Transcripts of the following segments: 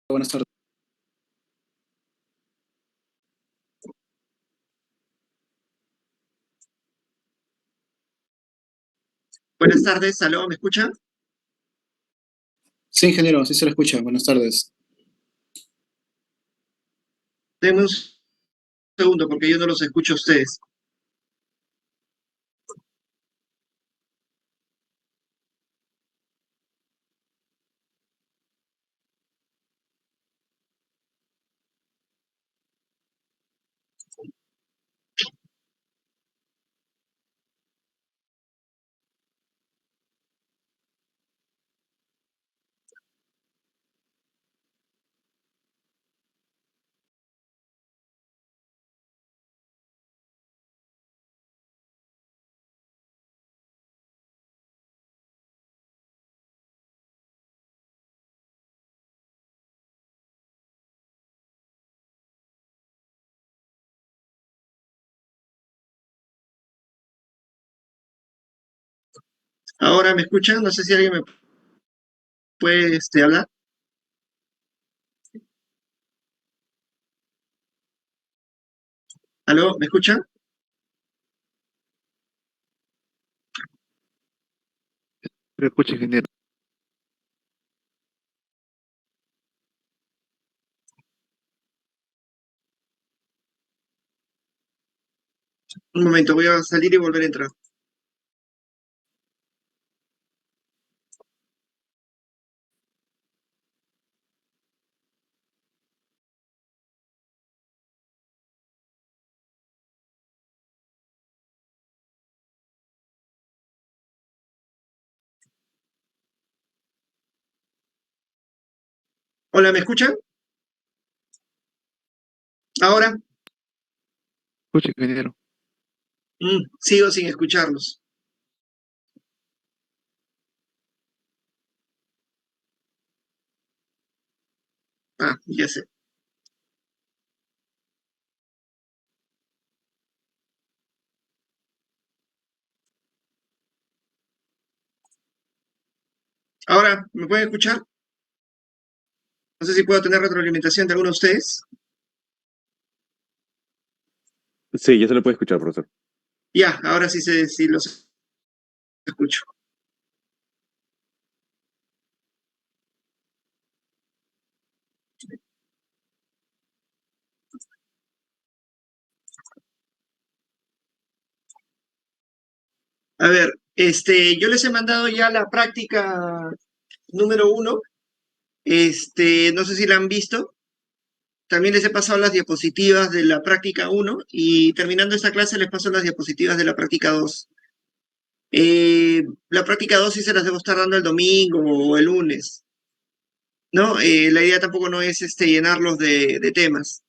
Buenas tardes. Buenas tardes, aló, ¿me escuchan? Sí, ingeniero, sí se lo escucha. Buenas tardes. Denme un segundo porque yo no los escucho a ustedes. Ahora me escuchan, no sé si alguien me puede hablar. ¿Aló, me escuchan? Lo escucha, ingeniero. Un momento, voy a salir y volver a entrar. Hola, ¿me escuchan? Ahora, Escucha, ingeniero. sigo sin escucharlos. Ah, ya sé. Ahora, ¿me pueden escuchar? No sé si puedo tener retroalimentación de alguno de ustedes. Sí, ya se lo puede escuchar, profesor. Ya, ahora sí los escucho. A ver, yo les he mandado ya la práctica número 1. No sé si la han visto. También les he pasado las diapositivas de la práctica 1 y terminando esta clase les paso las diapositivas de la práctica 2. La práctica 2 sí se las debo estar dando el domingo o el lunes, ¿no? La idea tampoco no es llenarlos de temas.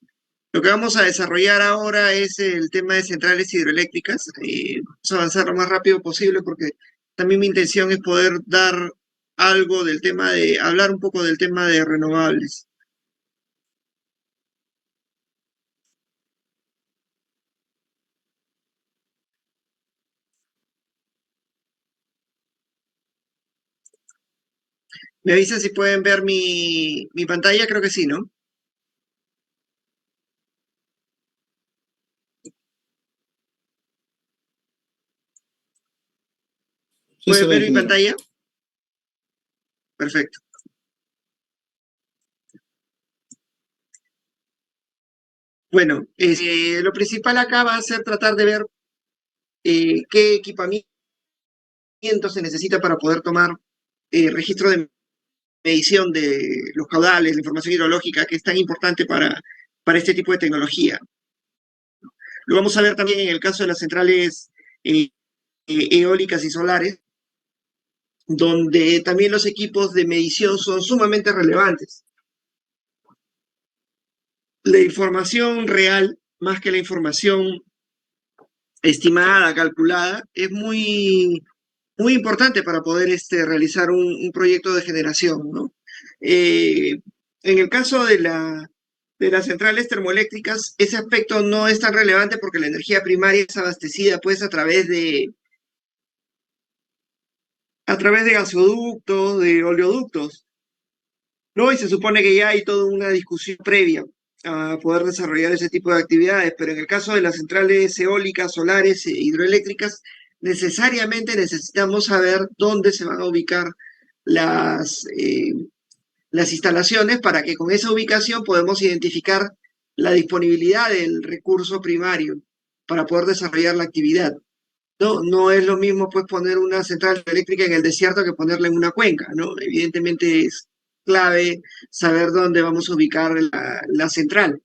Lo que vamos a desarrollar ahora es el tema de centrales hidroeléctricas. Vamos a avanzar lo más rápido posible porque también mi intención es poder dar algo del tema hablar un poco del tema de renovables. ¿Me avisan si pueden ver mi pantalla? Creo que sí, ¿no? Sí se ¿Pueden ve, ver mi ingeniero. pantalla? Perfecto. Bueno, lo principal acá va a ser tratar de ver qué equipamiento se necesita para poder tomar registro de medición de los caudales, la información hidrológica, que es tan importante para este tipo de tecnología. Lo vamos a ver también en el caso de las centrales eh, eólicas y solares, donde también los equipos de medición son sumamente relevantes. La información real, más que la información estimada, calculada, es muy importante para poder realizar un proyecto de generación, ¿no? En el caso de las centrales termoeléctricas, ese aspecto no es tan relevante porque la energía primaria es abastecida pues a través de gasoductos, de oleoductos, ¿no? Y se supone que ya hay toda una discusión previa a poder desarrollar ese tipo de actividades, pero en el caso de las centrales eólicas, solares e hidroeléctricas, necesariamente necesitamos saber dónde se van a ubicar las instalaciones para que con esa ubicación podemos identificar la disponibilidad del recurso primario para poder desarrollar la actividad. No es lo mismo pues poner una central eléctrica en el desierto que ponerla en una cuenca, ¿no? Evidentemente es clave saber dónde vamos a ubicar la central.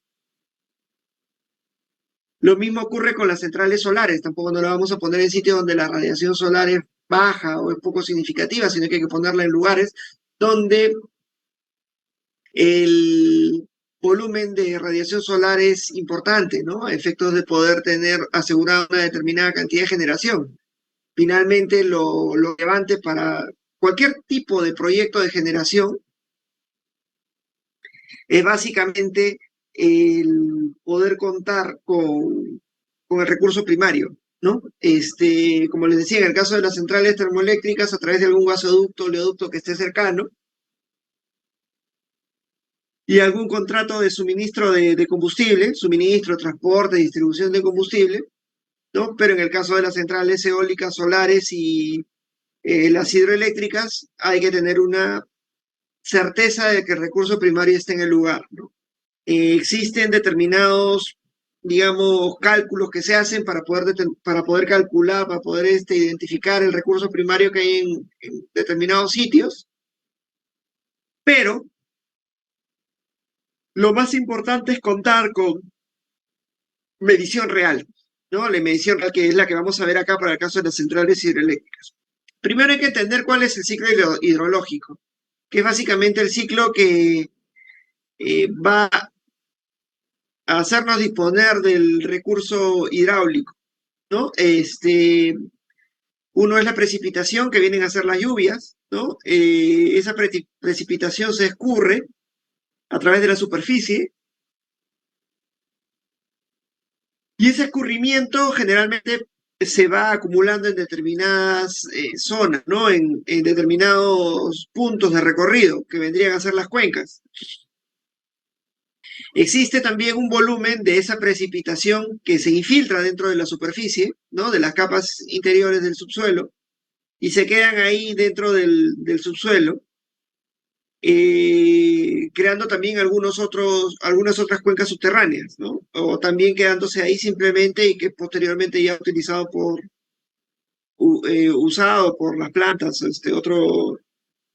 Lo mismo ocurre con las centrales solares, tampoco no la vamos a poner en sitios donde la radiación solar es baja o es poco significativa, sino que hay que ponerla en lugares donde el volumen de radiación solar es importante, ¿no? A efectos de poder tener asegurada una determinada cantidad de generación. Finalmente, lo relevante para cualquier tipo de proyecto de generación es básicamente el poder contar con el recurso primario, ¿no? Como les decía, en el caso de las centrales termoeléctricas, a través de algún gasoducto o oleoducto que esté cercano, y algún contrato de suministro de combustible, suministro, transporte, distribución de combustible, ¿no? Pero en el caso de las centrales eólicas, solares y las hidroeléctricas, hay que tener una certeza de que el recurso primario esté en el lugar, ¿no? Existen determinados, digamos, cálculos que se hacen para poder calcular, para poder identificar el recurso primario que hay en determinados sitios, pero lo más importante es contar con medición real, ¿no? La medición real que es la que vamos a ver acá para el caso de las centrales hidroeléctricas. Primero hay que entender cuál es el ciclo hidrológico, que es básicamente el ciclo que va a hacernos disponer del recurso hidráulico, ¿no? Uno es la precipitación, que vienen a ser las lluvias, ¿no? Esa precipitación se escurre a través de la superficie, y ese escurrimiento generalmente se va acumulando en determinadas zonas, ¿no? En determinados puntos de recorrido, que vendrían a ser las cuencas. Existe también un volumen de esa precipitación que se infiltra dentro de la superficie, ¿no? De las capas interiores del subsuelo, y se quedan ahí dentro del subsuelo, creando también algunas otras cuencas subterráneas, ¿no? O también quedándose ahí simplemente y que posteriormente ya utilizado usado por las plantas,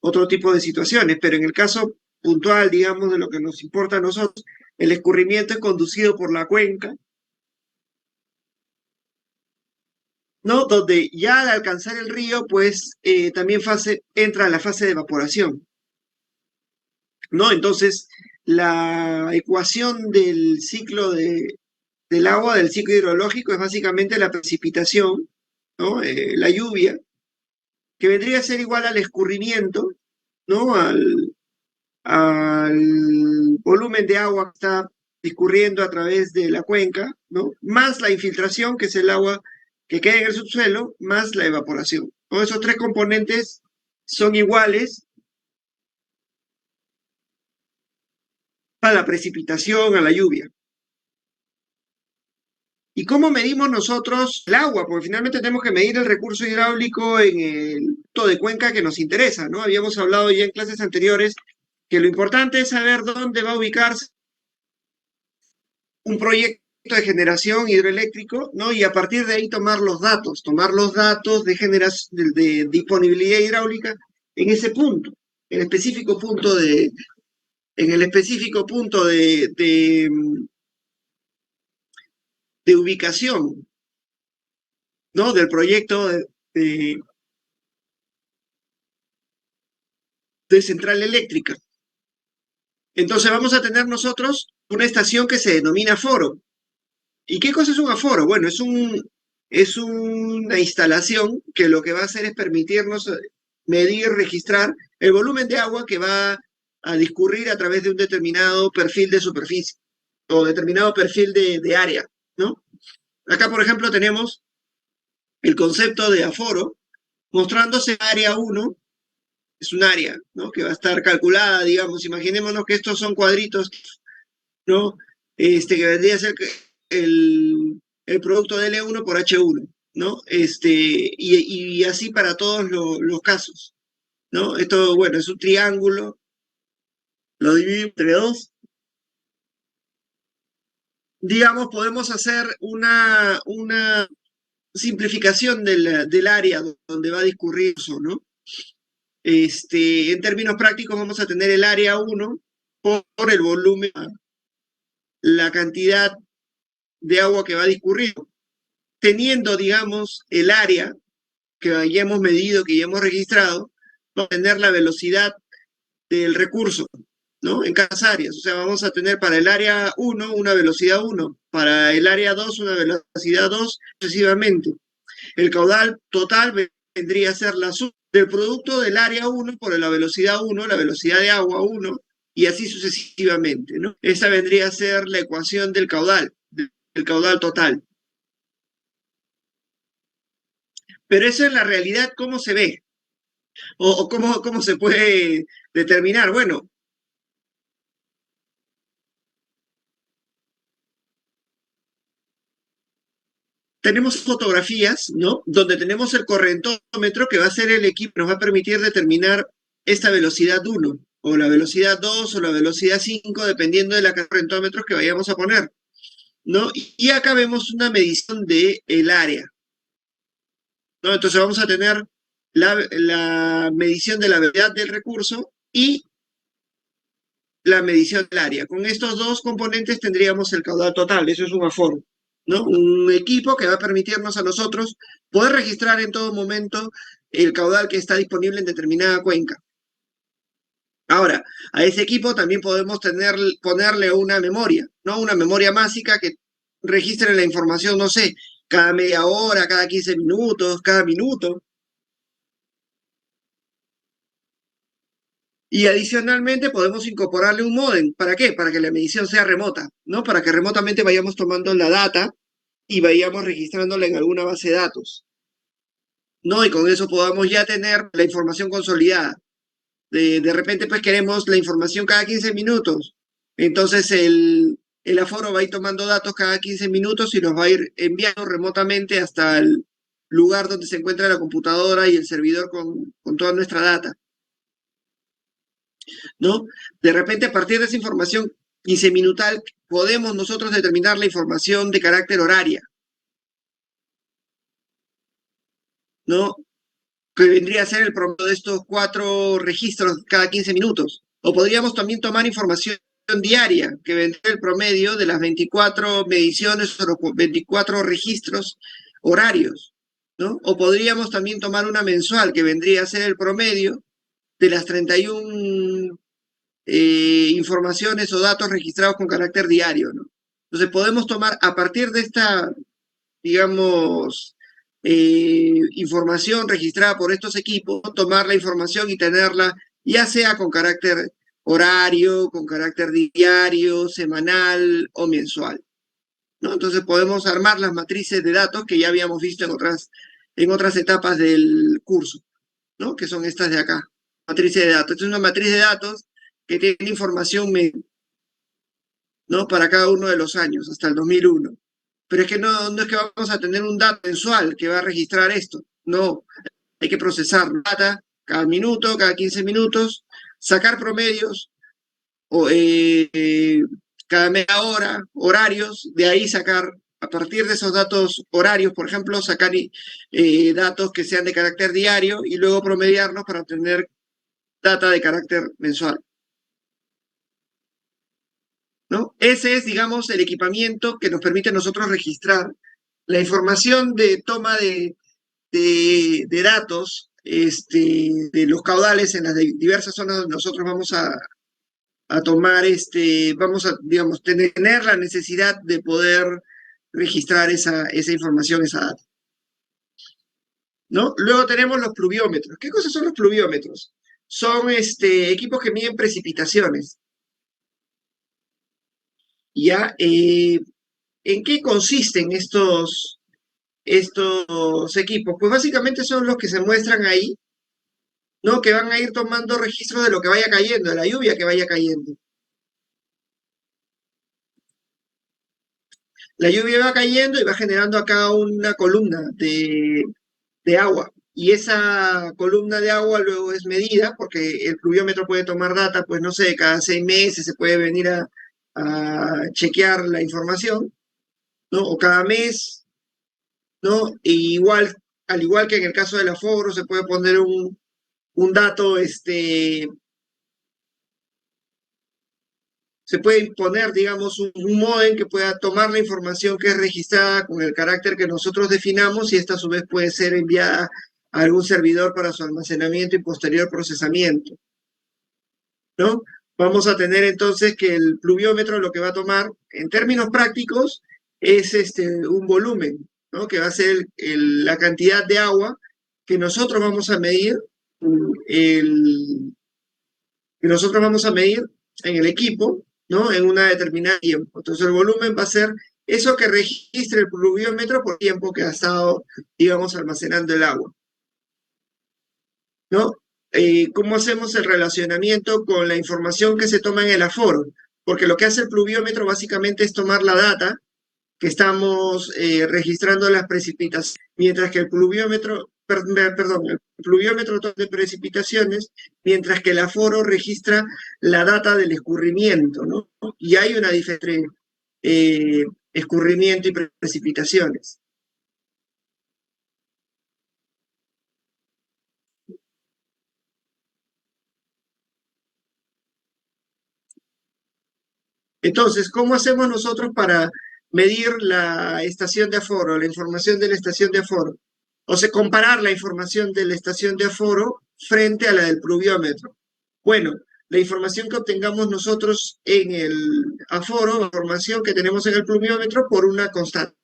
otro tipo de situaciones. Pero en el caso puntual, digamos, de lo que nos importa a nosotros, el escurrimiento es conducido por la cuenca, ¿no? Donde ya al alcanzar el río, pues también entra la fase de evaporación, ¿no? Entonces, la ecuación del ciclo del agua, del ciclo hidrológico, es básicamente la precipitación, ¿no? La lluvia, que vendría a ser igual al escurrimiento, ¿no? Al volumen de agua que está discurriendo a través de la cuenca, ¿no? Más la infiltración, que es el agua que queda en el subsuelo, más la evaporación, ¿no? Esos tres componentes son iguales a la precipitación, a la lluvia. ¿Y cómo medimos nosotros el agua? Porque finalmente tenemos que medir el recurso hidráulico en el punto de cuenca que nos interesa, ¿no? Habíamos hablado ya en clases anteriores que lo importante es saber dónde va a ubicarse un proyecto de generación hidroeléctrico, ¿no? Y a partir de ahí tomar los datos de disponibilidad hidráulica en ese punto, en el específico punto de ubicación, ¿no? Del proyecto de central eléctrica. Entonces vamos a tener nosotros una estación que se denomina aforo. ¿Y qué cosa es un aforo? Bueno, es una instalación que lo que va a hacer es permitirnos medir, registrar el volumen de agua que va a discurrir a través de un determinado perfil de superficie o determinado perfil de área, ¿no? Acá, por ejemplo, tenemos el concepto de aforo mostrándose área 1 es un área, ¿no? Que va a estar calculada, digamos, imaginémonos que estos son cuadritos, ¿no? Que vendría a ser el producto de L1 por H1, ¿no? Y así para todos los casos, ¿no? Esto, bueno, es un triángulo, lo dividimos entre dos. Digamos, podemos hacer una simplificación del área donde va a discurrir eso, ¿no? En términos prácticos vamos a tener el área 1 por el volumen, la cantidad de agua que va a discurrir, teniendo, digamos, el área que ya hemos medido, que ya hemos registrado, vamos a tener la velocidad del recurso, ¿no? En cada área. O sea, vamos a tener para el área 1 una velocidad 1, para el área 2 una velocidad 2, sucesivamente. El caudal total vendría a ser la suma del producto del área 1 por la velocidad 1, la velocidad de agua 1, y así sucesivamente, ¿no? Esa vendría a ser la ecuación del caudal total. Pero eso en la realidad, ¿cómo se ve? ¿O cómo se puede determinar? Bueno, tenemos fotografías, ¿no? Donde tenemos el correntómetro, que va a ser el equipo que nos va a permitir determinar esta velocidad 1, o la velocidad 2, o la velocidad 5, dependiendo de la cantidad de correntómetros que vayamos a poner, ¿no? Y acá vemos una medición del área, ¿no? Entonces vamos a tener la medición de la velocidad del recurso y la medición del área. Con estos dos componentes tendríamos el caudal total, eso es un aforo, ¿no? Un equipo que va a permitirnos a nosotros poder registrar en todo momento el caudal que está disponible en determinada cuenca. Ahora, a ese equipo también podemos ponerle una memoria, ¿no? Una memoria másica que registre la información, no sé, cada media hora, cada 15 minutos, cada minuto. Y adicionalmente podemos incorporarle un módem. ¿Para qué? Para que la medición sea remota, ¿no? Para que remotamente vayamos tomando la data y vayamos registrándola en alguna base de datos, ¿no? Y con eso podamos ya tener la información consolidada. De repente, pues queremos la información cada 15 minutos. Entonces el aforo va a ir tomando datos cada 15 minutos y los va a ir enviando remotamente hasta el lugar donde se encuentra la computadora y el servidor con toda nuestra data, ¿no? De repente, a partir de esa información 15 minutal, podemos nosotros determinar la información de carácter horaria, ¿no? Que vendría a ser el promedio de estos 4 registros cada 15 minutos. O podríamos también tomar información diaria, que vendría el promedio de las 24 mediciones o los 24 registros horarios, ¿no? O podríamos también tomar una mensual, que vendría a ser el promedio de las 31 informaciones o datos registrados con carácter diario, ¿no? Entonces podemos tomar a partir de esta, digamos, información registrada por estos equipos, tomar la información y tenerla ya sea con carácter horario, con carácter diario, semanal o mensual, ¿no? Entonces podemos armar las matrices de datos que ya habíamos visto en otras etapas del curso, ¿no? Que son estas de acá, matrices de datos. Esta es una matriz de datos que tiene información, ¿no? Para cada uno de los años, hasta el 2001. Pero es que no es que vamos a tener un dato mensual que va a registrar esto. No, hay que procesar data cada minuto, cada 15 minutos, sacar promedios, o, cada media hora, horarios, de ahí sacar, a partir de esos datos horarios, por ejemplo, sacar datos que sean de carácter diario y luego promediarlos para obtener data de carácter mensual, ¿no? Ese es, digamos, el equipamiento que nos permite a nosotros registrar la información de toma de datos de los caudales en las diversas zonas donde nosotros vamos a tomar, vamos a, digamos, tener la necesidad de poder registrar esa información, esa data, ¿no? Luego tenemos los pluviómetros. ¿Qué cosas son los pluviómetros? Son equipos que miden precipitaciones. ¿Ya? ¿En qué consisten estos equipos? Pues básicamente son los que se muestran ahí, ¿no? Que van a ir tomando registro de lo que vaya cayendo, de la lluvia que vaya cayendo. La lluvia va cayendo y va generando acá una columna de agua. Y esa columna de agua luego es medida, porque el pluviómetro puede tomar data, pues no sé, cada 6 meses se puede venir a chequear la información, ¿no? O cada mes, ¿no? Y igual, al igual que en el caso del aforo, se puede poner un dato, se puede imponer, digamos, un módem que pueda tomar la información que es registrada con el carácter que nosotros definamos y esta a su vez puede ser enviada a algún servidor para su almacenamiento y posterior procesamiento, ¿no? Vamos a tener entonces que el pluviómetro lo que va a tomar, en términos prácticos, es un volumen, ¿no? Que va a ser la cantidad de agua que nosotros vamos a medir, el, que nosotros vamos a medir en el equipo, ¿no? En una determinada tiempo. Entonces el volumen va a ser eso que registre el pluviómetro por tiempo que ha estado, digamos, almacenando el agua, ¿no? ¿Cómo hacemos el relacionamiento con la información que se toma en el aforo? Porque lo que hace el pluviómetro básicamente es tomar la data que estamos registrando las precipitaciones, mientras que el pluviómetro, perdón, el pluviómetro de precipitaciones, mientras que el aforo registra la data del escurrimiento, ¿no? Y hay una diferencia entre escurrimiento y precipitaciones. Entonces, ¿cómo hacemos nosotros para medir la estación de aforo, la información de la estación de aforo? O sea, comparar la información de la estación de aforo frente a la del pluviómetro. Bueno, la información que obtengamos nosotros en el aforo, la información que tenemos en el pluviómetro por una constante.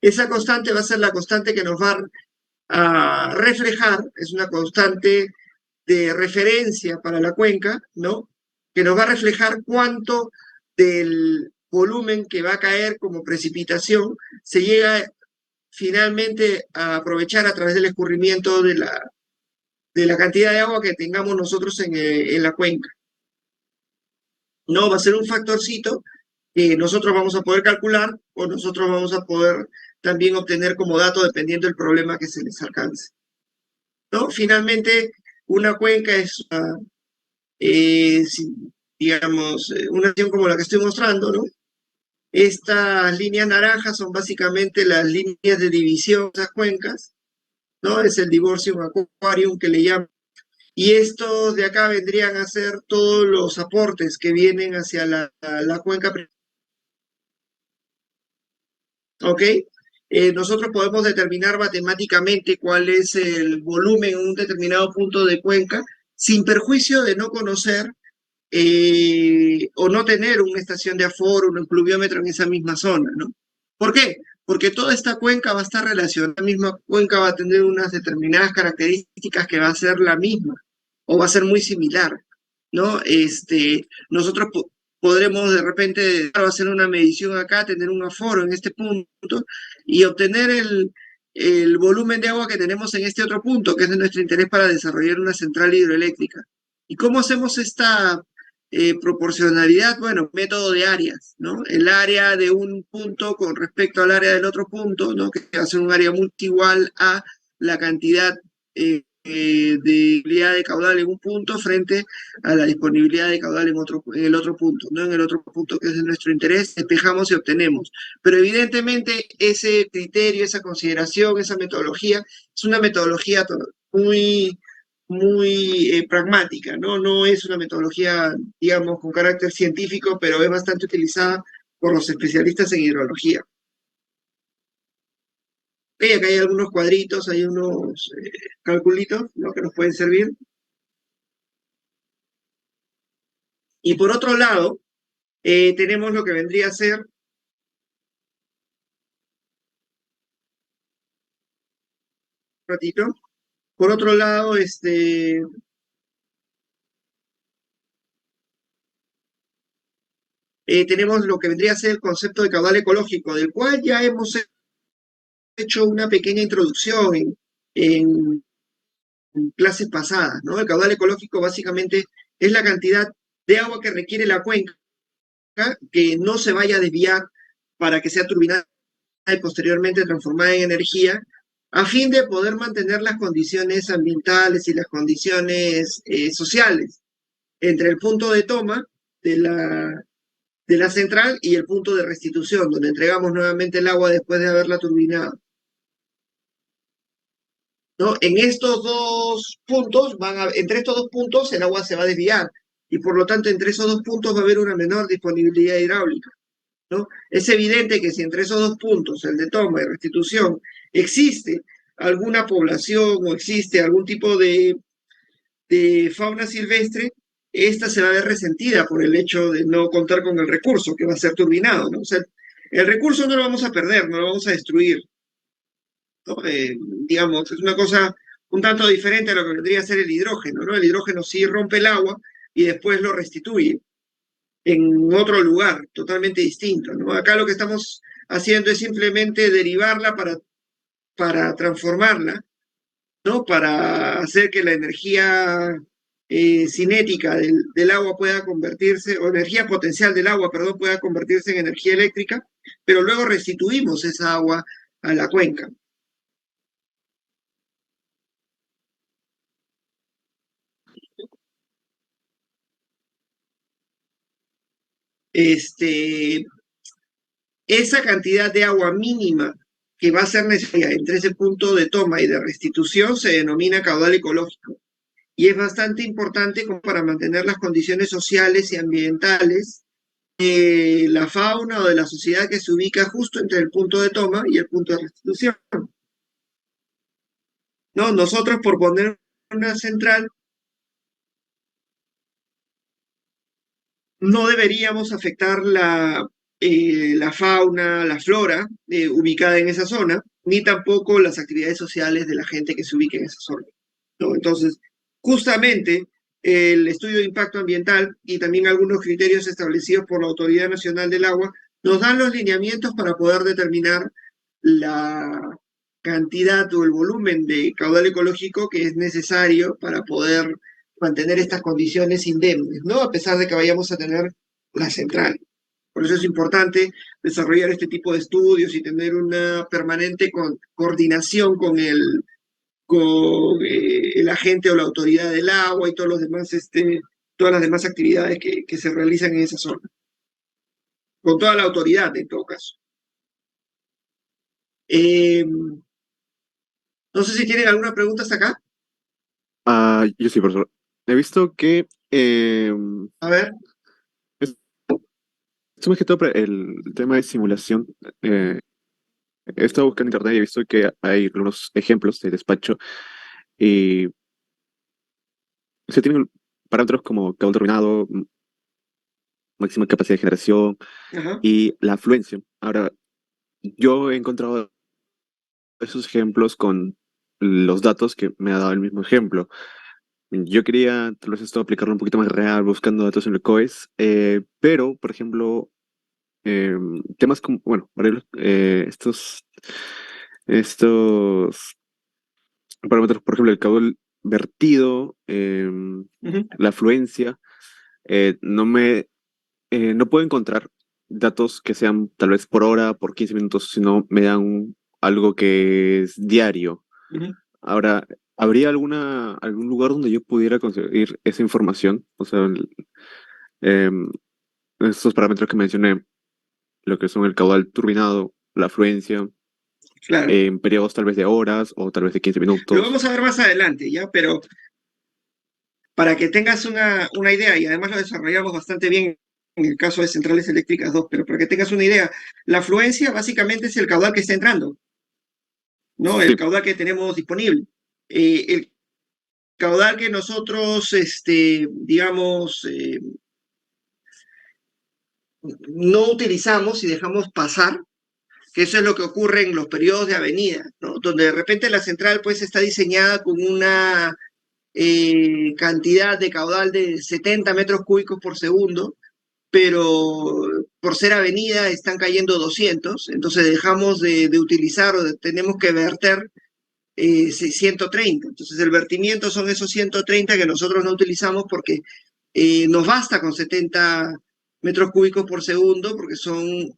Esa constante va a ser la constante que nos va a reflejar, es una constante de referencia para la cuenca, ¿no? Que nos va a reflejar cuánto del volumen que va a caer como precipitación se llega finalmente a aprovechar a través del escurrimiento de la cantidad de agua que tengamos nosotros en la cuenca. No, va a ser un factorcito que nosotros vamos a poder calcular o nosotros vamos a poder también obtener como dato dependiendo del problema que se les alcance. ¿No? Finalmente, una cuenca es digamos, una acción como la que estoy mostrando, ¿no? Estas líneas naranjas son básicamente las líneas de división de esas cuencas, ¿no? Es el divorcium aquarium que le llaman. Y estos de acá vendrían a ser todos los aportes que vienen hacia la cuenca. ¿Ok? Nosotros podemos determinar matemáticamente cuál es el volumen en un determinado punto de cuenca sin perjuicio de no conocer o no tener una estación de aforo, un pluviómetro en esa misma zona, ¿no? ¿Por qué? Porque toda esta cuenca va a estar relacionada, la misma cuenca va a tener unas determinadas características que va a ser la misma o va a ser muy similar, ¿no? Nosotros podremos de repente hacer una medición acá, tener un aforo en este punto y obtener el volumen de agua que tenemos en este otro punto, que es de nuestro interés para desarrollar una central hidroeléctrica. ¿Y cómo hacemos esta proporcionalidad? Bueno, método de áreas, ¿no? El área de un punto con respecto al área del otro punto, ¿no? Que va a ser un área multiigual a la cantidad de disponibilidad de caudal en un punto frente a la disponibilidad de caudal en el otro punto, ¿no? En el otro punto que es de nuestro interés, despejamos y obtenemos. Pero evidentemente ese criterio, esa consideración, esa metodología, es una metodología muy pragmática, ¿no? No es una metodología, digamos, con carácter científico, pero es bastante utilizada por los especialistas en hidrología. Acá hay algunos cuadritos, hay unos calculitos, ¿no? Que nos pueden servir. Y por otro lado, tenemos lo que vendría a ser ratito. Por otro lado, tenemos lo que vendría a ser el concepto de caudal ecológico, del cual ya hemos hecho una pequeña introducción en clases pasadas, ¿no? El caudal ecológico básicamente es la cantidad de agua que requiere la cuenca que no se vaya a desviar para que sea turbinada y posteriormente transformada en energía, a fin de poder mantener las condiciones ambientales y las condiciones sociales entre el punto de toma de la central y el punto de restitución, donde entregamos nuevamente el agua después de haberla turbinado. ¿No? En estos dos puntos, entre estos dos puntos el agua se va a desviar y por lo tanto entre esos dos puntos va a haber una menor disponibilidad hidráulica, ¿no? Es evidente que si entre esos dos puntos, el de toma y restitución, existe alguna población o existe algún tipo de fauna silvestre, esta se va a ver resentida por el hecho de no contar con el recurso que va a ser turbinado, ¿no? O sea, el recurso no lo vamos a perder, no lo vamos a destruir, ¿no? Digamos, es una cosa un tanto diferente a lo que vendría a ser el hidrógeno, ¿no? El hidrógeno sí rompe el agua y después lo restituye en otro lugar, totalmente distinto, ¿no? Acá lo que estamos haciendo es simplemente derivarla para transformarla, ¿no? Para hacer que la energía cinética del agua pueda convertirse, o energía potencial del agua, perdón, pueda convertirse en energía eléctrica, pero luego restituimos esa agua a la cuenca. Esa cantidad de agua mínima que va a ser necesaria entre ese punto de toma y de restitución se denomina caudal ecológico. Y es bastante importante como para mantener las condiciones sociales y ambientales de la fauna o de la sociedad que se ubica justo entre el punto de toma y el punto de restitución. ¿No? Nosotros, por poner una central, no deberíamos afectar la fauna, la flora ubicada en esa zona, ni tampoco las actividades sociales de la gente que se ubica en esa zona, ¿no? Entonces, justamente el estudio de impacto ambiental y también algunos criterios establecidos por la Autoridad Nacional del Agua nos dan los lineamientos para poder determinar la cantidad o el volumen de caudal ecológico que es necesario para poder mantener estas condiciones indemnes, ¿no? A pesar de que vayamos a tener la central. Por eso es importante desarrollar este tipo de estudios y tener una permanente coordinación con el agente o la autoridad del agua y todos los demás, todas las demás actividades que se realizan en esa zona. Con toda la autoridad, en todo caso. No sé si tienen alguna pregunta hasta acá. Yo sí, profesor. He visto que A ver. esto más que todo para el tema de simulación. He estado buscando en internet y he visto que hay algunos ejemplos de despacho y se tienen parámetros como caudal turbinado, máxima capacidad de generación Ajá. y la afluencia. Ahora, yo he encontrado esos ejemplos con los datos que me ha dado el mismo ejemplo. Yo quería tal vez esto aplicarlo un poquito más real, buscando datos en el COES, pero, por ejemplo, temas como, bueno, estos parámetros, por ejemplo, el caudal vertido, la afluencia, no puedo encontrar datos que sean tal vez por hora, por 15 minutos, sino me dan algo que es diario. Ahora, ¿habría algún lugar donde yo pudiera conseguir esa información? O sea, estos parámetros que mencioné, lo que son el caudal turbinado, la afluencia, Claro. en periodos tal vez de horas o tal vez de 15 minutos. Lo vamos a ver más adelante, ¿ya? Pero para que tengas una idea, y además lo desarrollamos bastante bien en el caso de Centrales Eléctricas 2, pero para que tengas una idea, la afluencia básicamente es el caudal que está entrando, ¿no? Sí. El caudal que tenemos disponible. El caudal que nosotros, digamos, no utilizamos y dejamos pasar, que eso es lo que ocurre en los periodos de avenida, ¿no? Donde de repente la central pues está diseñada con una cantidad de caudal de 70 metros cúbicos por segundo, pero por ser avenida están cayendo 200, entonces dejamos de utilizar o tenemos que verter 130. Entonces el vertimiento son esos 130 que nosotros no utilizamos porque nos basta con 70 metros cúbicos por segundo, porque son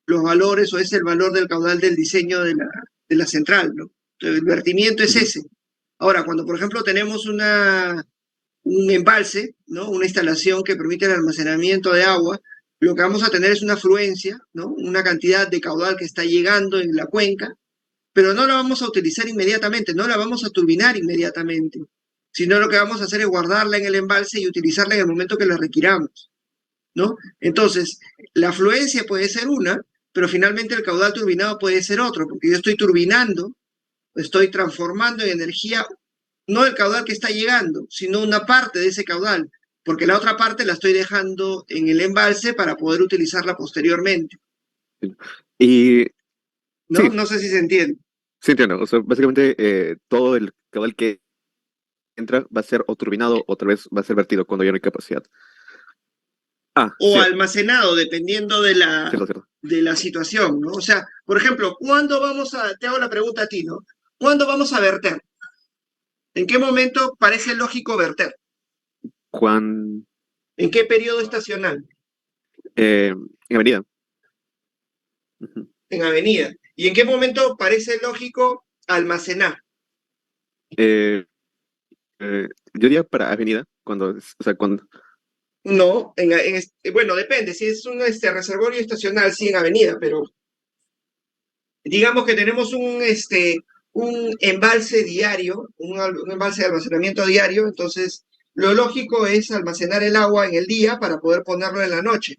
los valores o es el valor del caudal del diseño de la central, ¿no? Entonces, el vertimiento es ese. Ahora, cuando por ejemplo tenemos un embalse, ¿no? Una instalación que permite el almacenamiento de agua, lo que vamos a tener es una afluencia, ¿no? Una cantidad de caudal que está llegando en la cuenca, pero no la vamos a utilizar inmediatamente, no la vamos a turbinar inmediatamente, sino lo que vamos a hacer es guardarla en el embalse y utilizarla en el momento que la requiramos, ¿no? Entonces, la afluencia puede ser una, pero finalmente el caudal turbinado puede ser otro, porque yo estoy turbinando, estoy transformando en energía no el caudal que está llegando, sino una parte de ese caudal, porque la otra parte la estoy dejando en el embalse para poder utilizarla posteriormente, Y ¿no? sí, No sé si se entiende. sí entiendo. O sea, básicamente todo el caudal que entra va a ser o turbinado o tal vez va a ser vertido cuando ya no hay capacidad. Ah, O cierto, almacenado, dependiendo cierto, cierto. de la situación, ¿no? O sea, por ejemplo, ¿cuándo vamos a, te hago la pregunta a ti, ¿no? ¿Cuándo vamos a verter? ¿En qué momento parece lógico verter? Juan, ¿En qué periodo estacional? en Avenida. Ujú. En avenida. ¿Y en qué momento parece lógico almacenar? Eh, yo diría para Avenida, o sea, cuando, No, bueno, depende, si es un reservorio estacional, sí en avenida, pero digamos que tenemos un embalse diario, un embalse de almacenamiento diario, entonces lo lógico es almacenar el agua en el día para poder ponerlo en la noche,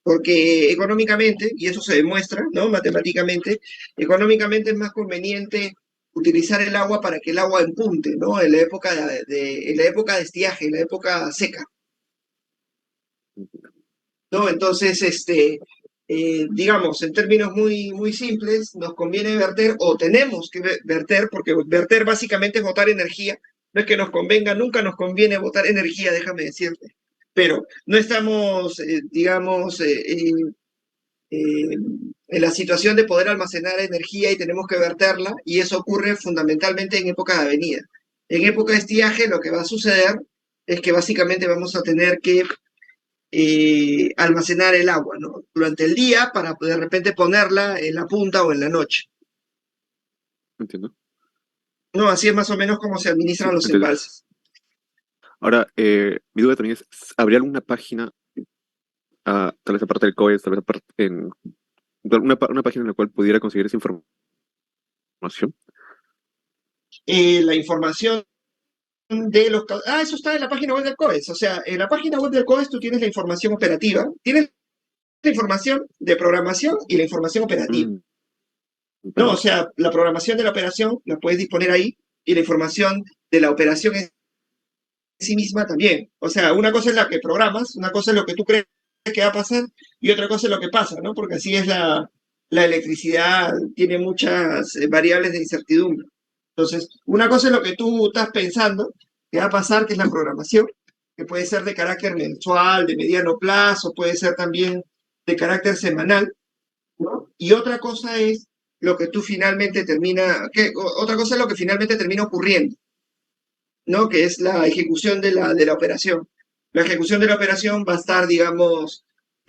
porque económicamente, y eso se demuestra, ¿no? Matemáticamente, económicamente es más conveniente utilizar el agua para que el agua empunte, ¿no? En la época en la época de estiaje, en la época seca, ¿no? Entonces, digamos, en términos muy simples, nos conviene verter o tenemos que verter, porque verter básicamente es botar energía. No es que nos convenga, nunca nos conviene botar energía, déjame decirte. Pero no estamos, digamos, en la situación de poder almacenar energía y tenemos que verterla, y eso ocurre fundamentalmente en época de avenida. En época de estiaje, lo que va a suceder es que básicamente vamos a tener que almacenar el agua, ¿no? Durante el día para de repente ponerla en la punta o en la noche. entiendo. No, así es más o menos como se Sí, administran los entiendo. embalses. Ahora, mi duda también es, ¿habría alguna página, tal vez aparte del COES, tal vez aparte una página en la cual pudiera conseguir esa información? La información de los... eso está en la página web del COES. O sea, en la página web del COES tú tienes la información operativa, tienes la información de programación y la información operativa. Mm, No, o entiendo. sea, la programación de la operación la puedes disponer ahí y la información de la operación en sí misma también. O sea, una cosa es la que programas, una cosa es lo que tú crees que va a pasar y otra cosa es lo que pasa, ¿no? Porque así es la electricidad, tiene muchas variables de incertidumbre. Entonces, una cosa es lo que tú estás pensando que va a pasar, que es la programación, que puede ser de carácter mensual, de mediano plazo, puede ser también de carácter semanal, ¿no? Y otra cosa es lo que tú finalmente otra cosa es lo que finalmente termina ocurriendo, ¿no? Que es la ejecución de la operación. La ejecución de la operación va a estar, digamos,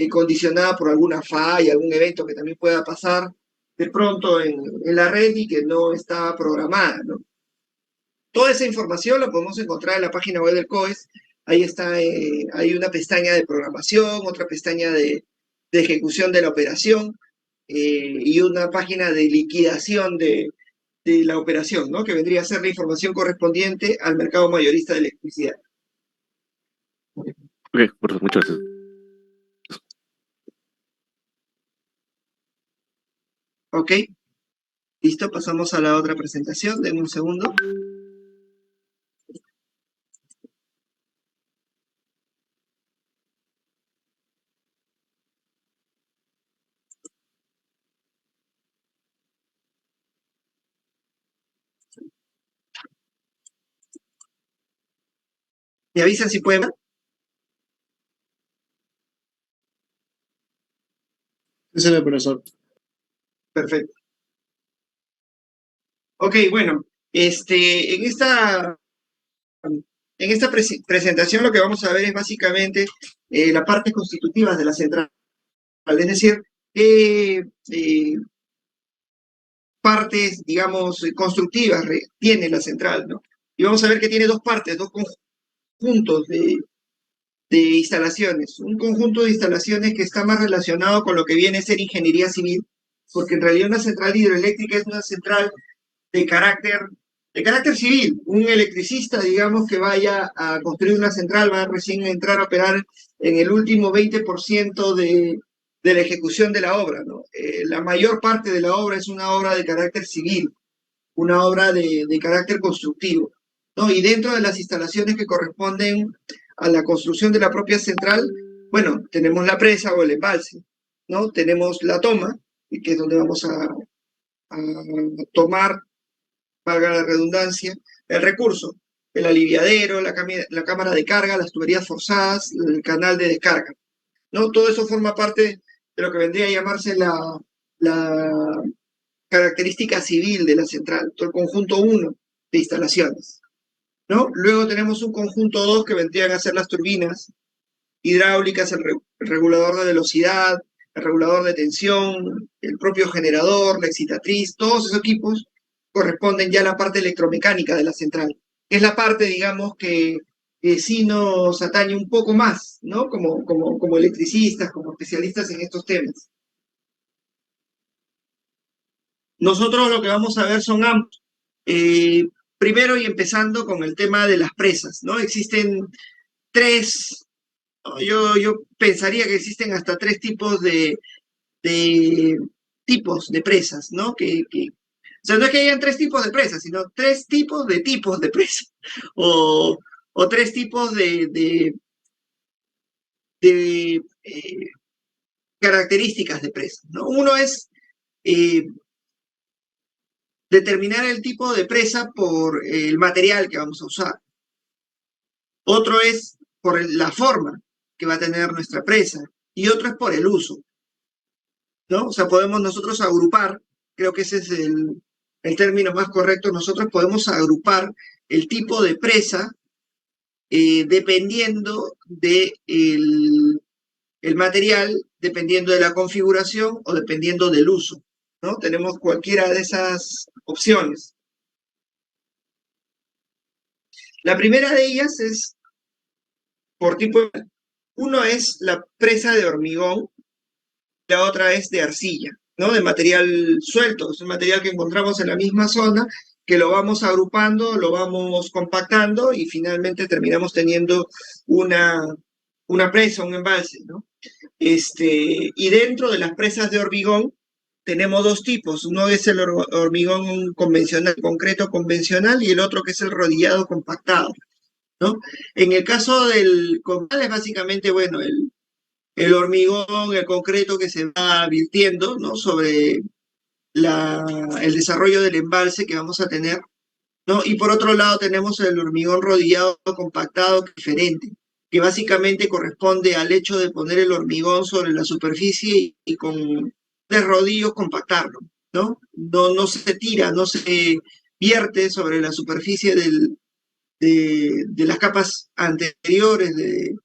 condicionada por alguna falla, algún evento que también pueda pasar de pronto en la red y que no está programada, ¿no? Toda esa información la podemos encontrar en la página web del COES. Ahí está, hay una pestaña de programación, otra pestaña de ejecución de la operación y una página de liquidación de la operación, ¿no? Que vendría a ser la información correspondiente al mercado mayorista de electricidad. Ok, bueno, muchas gracias. ¿Ok? Listo, pasamos a la otra presentación. Denme un segundo. ¿Me avisan si pueden ver? Sí, señor profesor. Perfecto. Ok, bueno, en esta presentación lo que vamos a ver es básicamente las partes constitutivas de la central, es decir, qué partes, digamos, constructivas tiene la central, ¿no? Y vamos a ver que tiene dos partes, dos conjuntos de instalaciones. Un conjunto de instalaciones que está más relacionado con lo que viene a ser ingeniería civil, porque en realidad una central hidroeléctrica es una central de carácter civil. Un electricista, digamos, que vaya a construir una central va a recién entrar a operar en el último 20% de la ejecución de la obra, ¿no? La mayor parte de la obra es una obra de carácter civil, una obra de carácter constructivo, ¿no? Y dentro de las instalaciones que corresponden a la construcción de la propia central, bueno, tenemos la presa o el embalse, ¿no? Tenemos la toma, que es donde vamos a tomar, valga la redundancia, el recurso, el aliviadero, la cámara de carga, las tuberías forzadas, el canal de descarga, ¿no? Todo eso forma parte de lo que vendría a llamarse la característica civil de la central, todo el conjunto 1 de instalaciones, ¿no? Luego tenemos un conjunto 2 que vendrían a ser las turbinas hidráulicas, el regulador de velocidad, el regulador de tensión, el propio generador, la excitatriz, todos esos equipos corresponden ya a la parte electromecánica de la central, que es la parte, digamos, que sí nos atañe un poco más, ¿no? Como electricistas, como especialistas en estos temas. Nosotros lo que vamos a ver son ambos. Primero y empezando con el tema de las presas, ¿no? Existen tres, yo pensaría que existen hasta tres tipos tipos de presas, ¿no? O sea, no es que hayan tres tipos de presas, sino tres tipos de presas, o tres tipos de características de presas, ¿no? Uno es determinar el tipo de presa por el material que vamos a usar. Otro es por la forma que va a tener nuestra presa. Y otro es por el uso, ¿no? O sea, podemos nosotros agrupar, creo que ese es el término más correcto, nosotros podemos agrupar el tipo de presa dependiendo del el material, dependiendo de la configuración o dependiendo del uso, ¿no? Tenemos cualquiera de esas opciones. La primera de ellas es por tipo. Uno es la presa de hormigón, la otra es de arcilla, ¿no? De material suelto, es un material que encontramos en la misma zona, que lo vamos agrupando, lo vamos compactando y finalmente terminamos teniendo una presa, un embalse, ¿no? Y dentro de las presas de hormigón tenemos dos tipos. Uno es el hormigón convencional, concreto convencional, y el otro que es el rodillado compactado, ¿no? En el caso del convencional es básicamente, bueno, el hormigón, el concreto que se va virtiendo, ¿no? Sobre el desarrollo del embalse que vamos a tener, ¿no? Y por otro lado tenemos el hormigón rodillado compactado, que es diferente, que básicamente corresponde al hecho de poner el hormigón sobre la superficie y con de rodillos compactarlo, ¿no? No se tira, no se vierte sobre la superficie de las capas anteriores de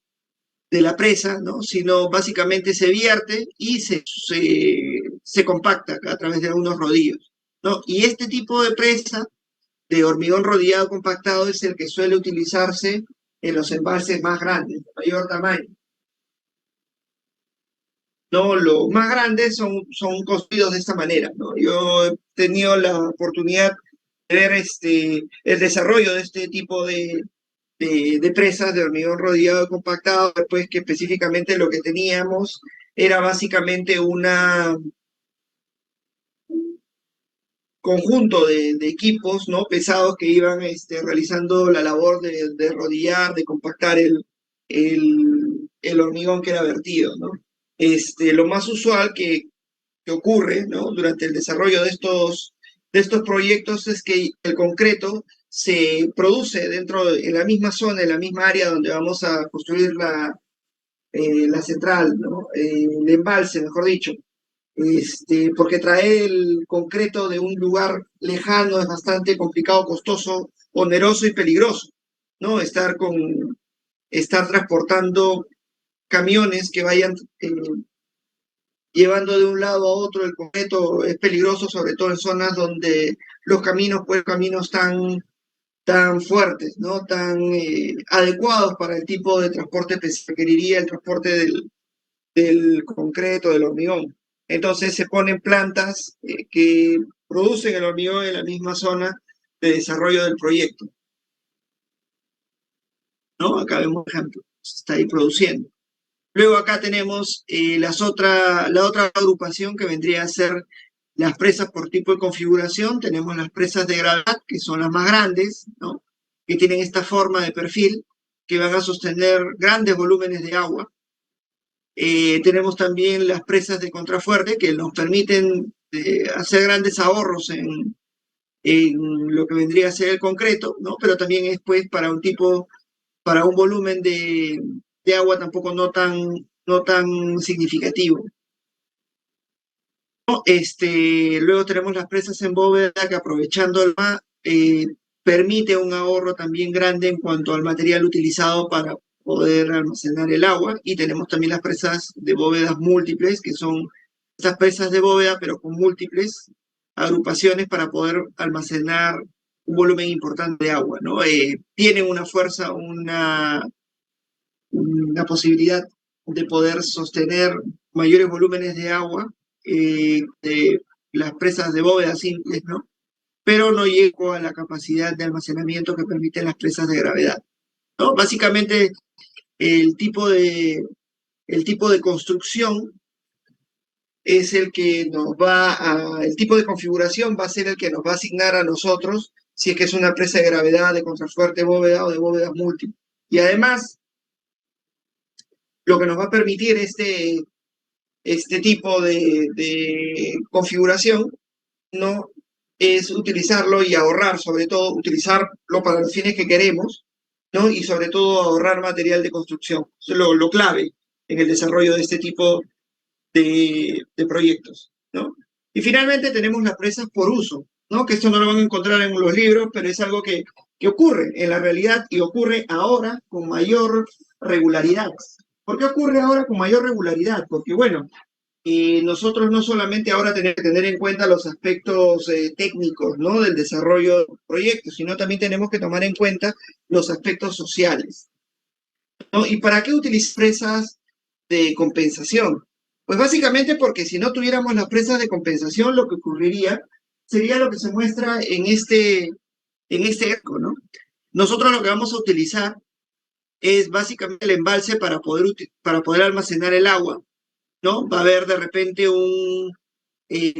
la presa, ¿no? Sino básicamente se vierte y se compacta a través de unos rodillos, ¿no? Y este tipo de presa de hormigón rodillado compactado es el que suele utilizarse en los embalses más grandes, de mayor tamaño. No, los más grandes son construidos de esta manera, ¿no? Yo he tenido la oportunidad de ver el desarrollo de este tipo de presas de hormigón rodillado compactado, pues que específicamente lo que teníamos era básicamente una conjunto de equipos, ¿no? Pesados que iban realizando la labor de rodillar, de compactar el hormigón que era vertido, ¿no? Lo más usual que ocurre, ¿no? Durante el desarrollo de estos proyectos es que el concreto se produce en la misma zona, en la misma área donde vamos a construir la central, ¿no? El embalse, mejor dicho. porque traer el concreto de un lugar lejano es bastante complicado, costoso, oneroso y peligroso, ¿no? Estar transportando camiones que vayan llevando de un lado a otro el concreto es peligroso, sobre todo en zonas donde los caminos, pues caminos tan fuertes, ¿no? Tan adecuados para el tipo de transporte que se requeriría el transporte del concreto, del hormigón. Entonces se ponen plantas que producen el hormigón en la misma zona de desarrollo del proyecto, ¿no? Acá vemos un ejemplo, se está ahí produciendo. Luego acá tenemos la otra agrupación que vendría a ser las presas por tipo de configuración. Tenemos las presas de gravedad, que son las más grandes, ¿no? Que tienen esta forma de perfil, que van a sostener grandes volúmenes de agua. Tenemos también las presas de contrafuerte, que nos permiten hacer grandes ahorros en lo que vendría a ser el concreto, ¿no? Pero también es pues para un volumen de agua tampoco no tan significativo. ¿No? Luego tenemos las presas en bóveda que aprovechando el mar permite un ahorro también grande en cuanto al material utilizado para poder almacenar el agua, y tenemos también las presas de bóvedas múltiples, que son estas presas de bóveda pero con múltiples agrupaciones para poder almacenar un volumen importante de agua, ¿no? Tienen una fuerza, una posibilidad de poder sostener mayores volúmenes de agua de las presas de bóveda simples, ¿no? Pero no llego a la capacidad de almacenamiento que permiten las presas de gravedad, ¿no? Básicamente, el tipo de construcción es el que el tipo de configuración va a ser el que nos va a asignar a nosotros si es que es una presa de gravedad, de contrafuerte bóveda o de bóvedas múltiples. Y además, lo que nos va a permitir este tipo de configuración, ¿no? Es utilizarlo y ahorrar, sobre todo utilizarlo para los fines que queremos, ¿no? Y sobre todo ahorrar material de construcción. Eso es lo clave en el desarrollo de este tipo de proyectos, ¿no? Y finalmente tenemos las presas por uso, ¿no? Que esto no lo van a encontrar en los libros, pero es algo que ocurre en la realidad y ocurre ahora con mayor regularidad. ¿Por qué ocurre ahora con mayor regularidad? Porque, bueno, nosotros no solamente ahora tenemos que tener en cuenta los aspectos técnicos, ¿no? Del desarrollo del proyecto, sino también tenemos que tomar en cuenta los aspectos sociales, ¿no? ¿Y para qué utilizar presas de compensación? Pues básicamente porque si no tuviéramos las presas de compensación, lo que ocurriría sería lo que se muestra en este arco, ¿no? Nosotros lo que vamos a utilizar es básicamente el embalse para poder almacenar el agua, ¿no? Va a haber de repente un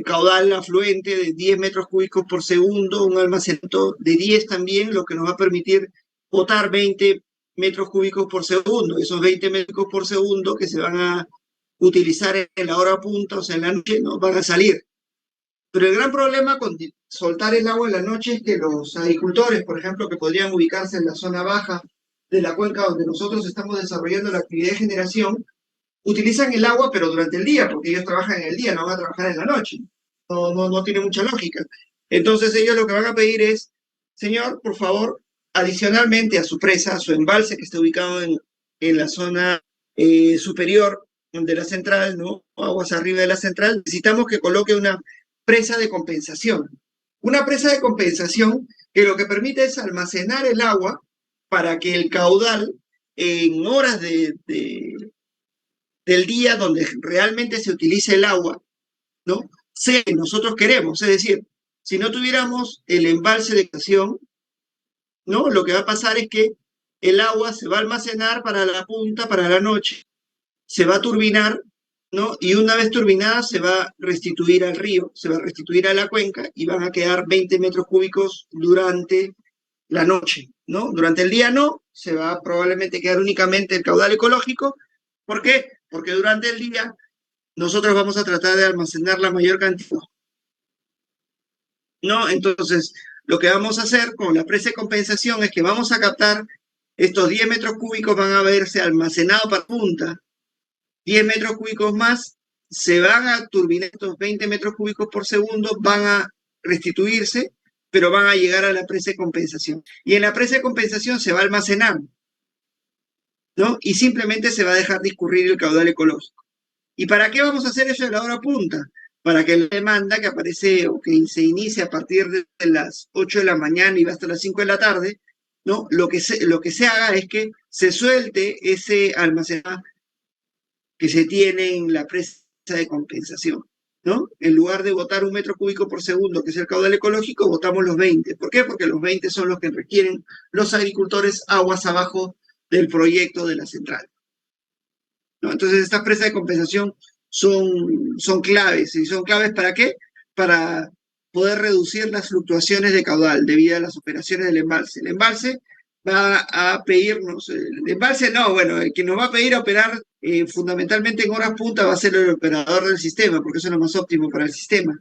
caudal afluente de 10 metros cúbicos por segundo, un almacenamiento de 10 también, lo que nos va a permitir botar 20 metros cúbicos por segundo. Esos 20 metros cúbicos por segundo que se van a utilizar en la hora punta, o sea, en la noche, no van a salir. Pero el gran problema con soltar el agua en la noche es que los agricultores, por ejemplo, que podrían ubicarse en la zona baja de la cuenca donde nosotros estamos desarrollando la actividad de generación, utilizan el agua, pero durante el día, porque ellos trabajan en el día, no van a trabajar en la noche. No tiene mucha lógica. Entonces ellos lo que van a pedir es, señor, por favor, adicionalmente a su presa, a su embalse que está ubicado en la zona superior de la central, ¿no? Aguas arriba de la central, necesitamos que coloque una presa de compensación. Una presa de compensación que lo que permite es almacenar el agua para que el caudal en horas del día donde realmente se utilice el agua, ¿no? Sea que nosotros queremos, es decir, si no tuviéramos el embalse de captación, ¿no? Lo que va a pasar es que el agua se va a almacenar para la punta, para la noche, se va a turbinar, ¿no? Y una vez turbinada se va a restituir al río, se va a restituir a la cuenca y van a quedar 20 metros cúbicos durante la noche, ¿no? Durante el día no, se va a probablemente quedar únicamente el caudal ecológico. ¿Por qué? Porque durante el día nosotros vamos a tratar de almacenar la mayor cantidad, ¿no? Entonces, lo que vamos a hacer con la presa de compensación es que vamos a captar estos 10 metros cúbicos, van a verse almacenados para punta, 10 metros cúbicos más se van a turbinar estos 20 metros cúbicos por segundo, van a restituirse, pero van a llegar a la presa de compensación. Y en la presa de compensación se va a almacenar, ¿no? Y simplemente se va a dejar discurrir el caudal ecológico. ¿Y para qué vamos a hacer eso en la hora punta? Para que la demanda que aparece o que se inicia a partir de las 8 de la mañana y va hasta las 5 de la tarde, ¿no? Lo que se haga es que se suelte ese almacenaje que se tiene en la presa de compensación, ¿no? En lugar de botar 1 metro cúbico por segundo, que es el caudal ecológico, botamos los 20. ¿Por qué? Porque los 20 son los que requieren los agricultores aguas abajo del proyecto de la central, ¿no? Entonces, estas presas de compensación son claves. ¿Y son claves para qué? Para poder reducir las fluctuaciones de caudal debido a las operaciones del embalse. El embalse va a pedirnos, el embalse no, bueno, el que nos va a pedir operar fundamentalmente en horas punta va a ser el operador del sistema, porque eso es lo más óptimo para el sistema,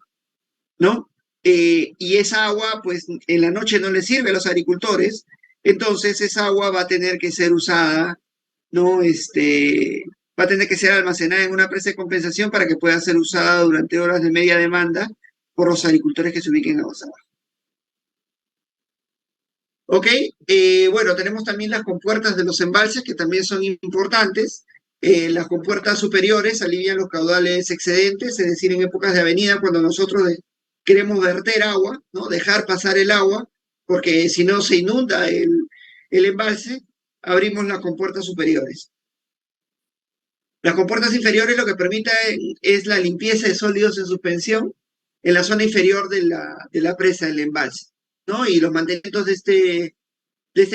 ¿no? Y esa agua, pues en la noche no le sirve a los agricultores, entonces esa agua va a tener que ser usada, ¿no? Va a tener que ser almacenada en una presa de compensación para que pueda ser usada durante horas de media demanda por los agricultores que se ubiquen aguas abajo. ¿Ok? Bueno, tenemos también las compuertas de los embalses que también son importantes. Las compuertas superiores alivian los caudales excedentes, es decir, en épocas de avenida, cuando nosotros queremos verter agua, ¿no? Dejar pasar el agua, porque si no se inunda el embalse, abrimos las compuertas superiores. Las compuertas inferiores lo que permiten es la limpieza de sólidos en suspensión en la zona inferior de la presa del embalse, ¿no? Y los mantenimientos de este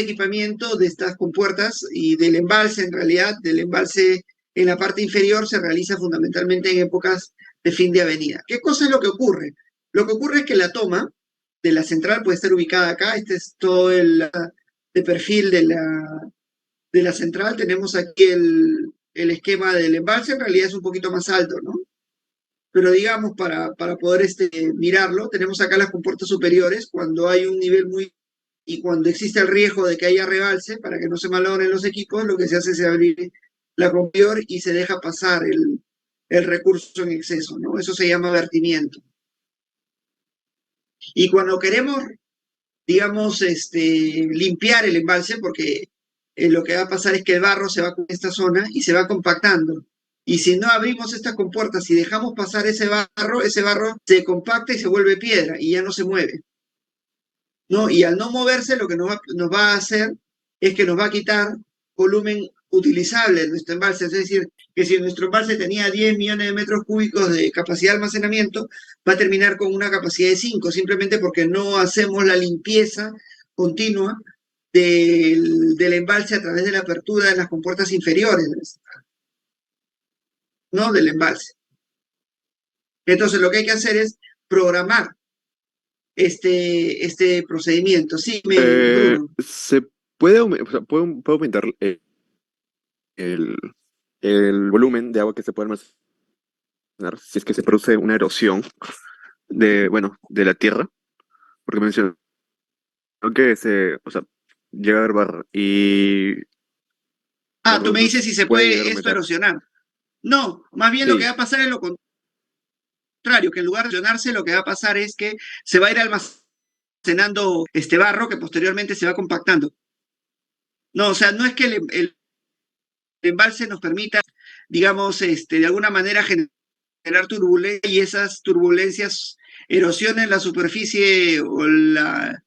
equipamiento, de estas compuertas y del embalse, en realidad, del embalse en la parte inferior se realiza fundamentalmente en épocas de fin de avenida. ¿Qué cosa es lo que ocurre? Lo que ocurre es que la toma de la central puede estar ubicada acá. Este es todo el de perfil de la central. Tenemos aquí el esquema del embalse, en realidad es un poquito más alto, ¿no? Pero digamos, para poder mirarlo, tenemos acá las compuertas superiores, cuando hay un nivel muy... y cuando existe el riesgo de que haya rebalse, para que no se malogren los equipos, lo que se hace es abrir la compuerta y se deja pasar el recurso en exceso, ¿no? Eso se llama vertimiento. Y cuando queremos, digamos, limpiar el embalse, porque lo que va a pasar es que el barro se va con esta zona y se va compactando. Y si no abrimos estas compuertas y dejamos pasar ese barro se compacta y se vuelve piedra y ya no se mueve, ¿no? Y al no moverse, lo que nos va a hacer es que nos va a quitar volumen utilizable de nuestro embalse. Es decir, que si nuestro embalse tenía 10 millones de metros cúbicos de capacidad de almacenamiento, va a terminar con una capacidad de 5, simplemente porque no hacemos la limpieza continua del embalse a través de la apertura de las compuertas inferiores, ¿no? Del embalse. Entonces, lo que hay que hacer es programar este procedimiento. Sí, Bruno. ¿Se puede, puede aumentar el, el volumen de agua que se puede almacenar si es que se produce una erosión de la tierra? Porque mencionó que llega a haber barro y Tú me dices si se puede puede llegar a esto aumentar. erosionar. No, más bien lo que Sí. va a pasar es lo contrario, que en lugar de erosionarse, lo que va a pasar es que se va a ir almacenando este barro que posteriormente se va compactando. No, o sea, no es que el embalse nos permita, digamos, de alguna manera generar turbulencia y esas turbulencias erosionen la superficie o la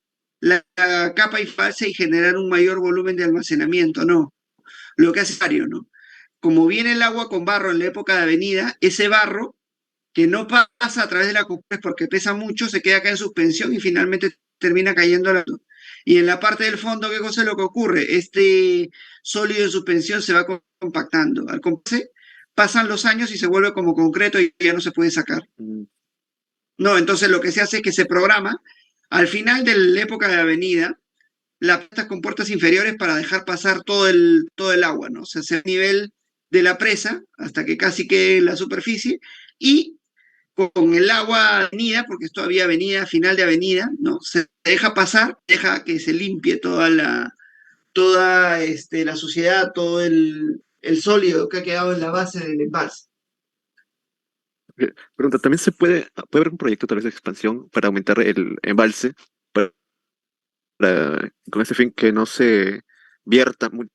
capa inferior y generar un mayor volumen de almacenamiento, no. Lo que hace es vario, ¿no? Como viene el agua con barro en la época de avenida, ese barro que no pasa a través de la compuerta porque pesa mucho, se queda acá en suspensión y finalmente termina cayendo a la... Y en la parte del fondo, ¿qué cosa es lo que ocurre? Este sólido en suspensión se va compactando. Al compactarse, pasan los años y se vuelve como concreto y ya no se puede sacar. No, entonces lo que se hace es que se programa al final de la época de avenida estas compuertas inferiores para dejar pasar todo el agua, ¿no? O sea, se nivel de la presa hasta que casi quede en la superficie y con el agua avenida, porque es todavía avenida, final de avenida, ¿no? Se deja pasar, deja que se limpie toda la suciedad, todo el sólido que ha quedado en la base del embalse. Pregunta, ¿también puede haber un proyecto tal vez de expansión para aumentar el embalse con ese fin que no se vierta mucho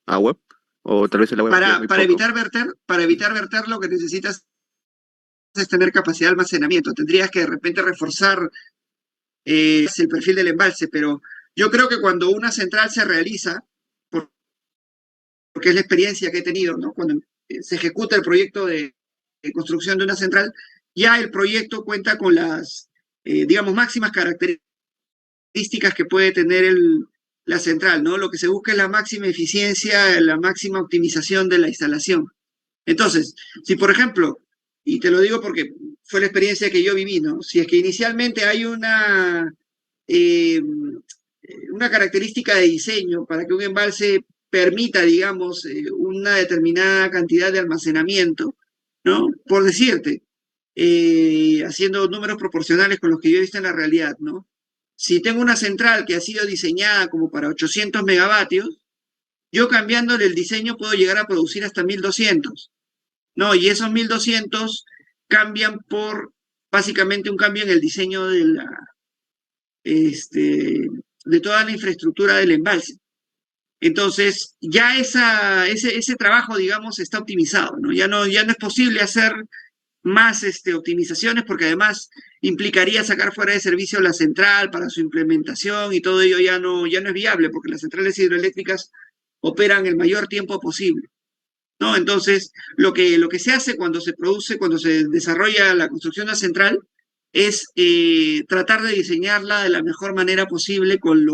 agua? O tal vez el agua llegue muy Para poco. evitar verter, lo que necesitas es tener capacidad de almacenamiento. Tendrías que de repente reforzar el perfil del embalse, pero yo creo que cuando una central se realiza, porque es la experiencia que he tenido, ¿no? Cuando se ejecuta el proyecto de construcción de una central, ya el proyecto cuenta con las, digamos, máximas características que puede tener la central, ¿no? Lo que se busca es la máxima eficiencia, la máxima optimización de la instalación. Entonces, si por ejemplo, y te lo digo porque fue la experiencia que yo viví, ¿no? Si es que inicialmente hay una característica de diseño para que un embalse permita, digamos, una determinada cantidad de almacenamiento, ¿no? Por decirte, haciendo números proporcionales con los que yo he visto en la realidad, ¿no? Si tengo una central que ha sido diseñada como para 800 megavatios, yo cambiándole el diseño puedo llegar a producir hasta 1200, ¿no? Y esos 1200 cambian por básicamente un cambio en el diseño de toda la infraestructura del embalse. Entonces, ya ese trabajo, digamos, está optimizado, ¿no? Ya no es posible hacer más optimizaciones porque además implicaría sacar fuera de servicio la central para su implementación y todo ello ya no es viable porque las centrales hidroeléctricas operan el mayor tiempo posible, ¿no? Entonces, lo que se hace cuando se desarrolla la construcción de la central, es tratar de diseñarla de la mejor manera posible con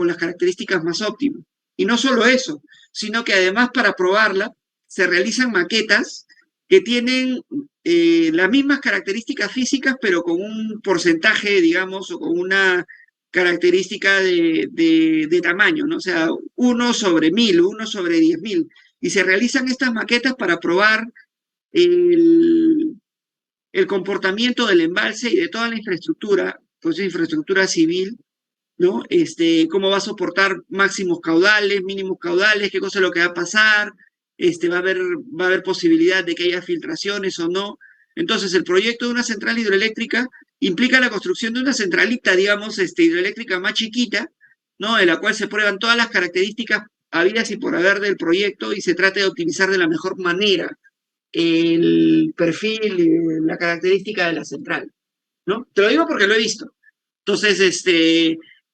las características más óptimas. Y no solo eso, sino que además para probarla se realizan maquetas que tienen las mismas características físicas, pero con un porcentaje, digamos, o con una característica de tamaño, ¿no? O sea, 1/1000, 1/10.000. Y se realizan estas maquetas para probar el, el comportamiento del embalse y de toda la infraestructura, pues infraestructura civil, ¿no? Cómo va a soportar máximos caudales, mínimos caudales, qué cosa es lo que va a pasar, va a haber posibilidad de que haya filtraciones o no. Entonces, el proyecto de una central hidroeléctrica implica la construcción de una centralita, digamos, hidroeléctrica más chiquita, ¿no? En la cual se prueban todas las características habidas y por haber del proyecto y se trata de optimizar de la mejor manera el perfil y la característica de la central, ¿no? Te lo digo porque lo he visto. Entonces,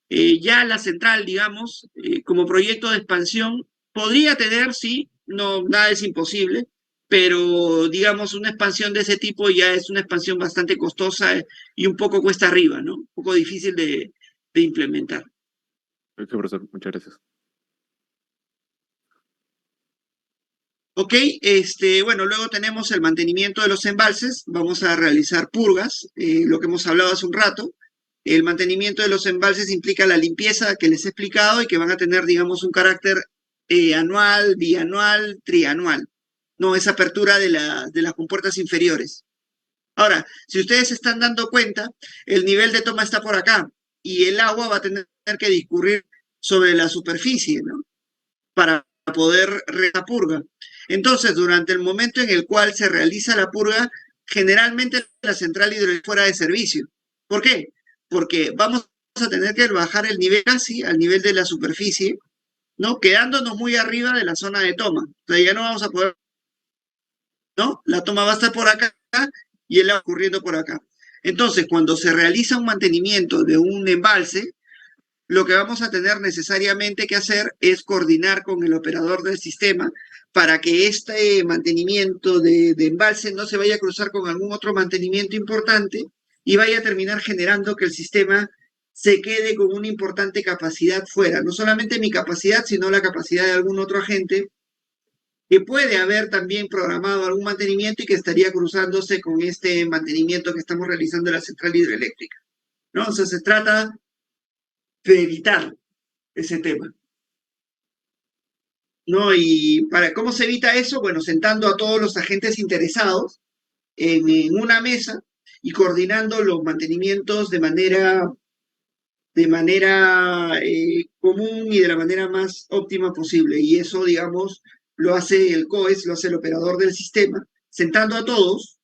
ya la central, digamos, como proyecto de expansión, podría tener, sí, no, nada es imposible, pero digamos, una expansión de ese tipo ya es una expansión bastante costosa y un poco cuesta arriba, ¿no? Un poco difícil de implementar. Ok, profesor, muchas gracias. Ok, bueno, luego tenemos el mantenimiento de los embalses, vamos a realizar purgas, lo que hemos hablado hace un rato. El mantenimiento de los embalses implica la limpieza que les he explicado y que van a tener, digamos, un carácter anual, bianual, trianual, no esa apertura de las compuertas inferiores. Ahora, si ustedes se están dando cuenta, el nivel de toma está por acá y el agua va a tener que discurrir sobre la superficie, ¿no? Para poder realizar la purga. Entonces, durante el momento en el cual se realiza la purga, generalmente la central hidroeléctrica fuera de servicio. ¿Por qué? Porque vamos a tener que bajar el nivel casi al nivel de la superficie, ¿no? Quedándonos muy arriba de la zona de toma. O sea, ya no vamos a poder, ¿no? La toma va a estar por acá y el agua corriendo por acá. Entonces, cuando se realiza un mantenimiento de un embalse, lo que vamos a tener necesariamente que hacer es coordinar con el operador del sistema para que este mantenimiento de embalse no se vaya a cruzar con algún otro mantenimiento importante y vaya a terminar generando que el sistema se quede con una importante capacidad fuera. No solamente mi capacidad, sino la capacidad de algún otro agente que puede haber también programado algún mantenimiento y que estaría cruzándose con este mantenimiento que estamos realizando en la central hidroeléctrica, ¿no? O sea, se trata de evitar ese tema, ¿no? Y ¿cómo se evita eso? Bueno, sentando a todos los agentes interesados en una mesa y coordinando los mantenimientos de manera común y de la manera más óptima posible. Y eso, digamos, lo hace el COES, lo hace el operador del sistema, sentando a todos,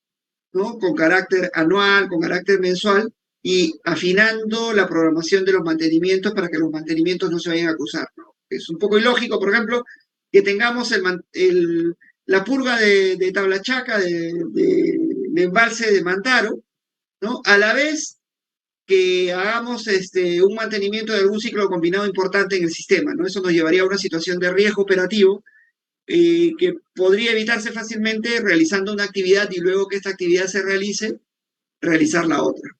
¿no? Con carácter anual, con carácter mensual, y afinando la programación de los mantenimientos para que los mantenimientos no se vayan a cruzar, ¿no? Es un poco ilógico, por ejemplo, que tengamos la purga de Tablachaca, de embalse de Mantaro, ¿no? A la vez que hagamos un mantenimiento de algún ciclo combinado importante en el sistema, ¿no? Eso nos llevaría a una situación de riesgo operativo que podría evitarse fácilmente realizando una actividad y luego que esta actividad se realice, realizar la otra,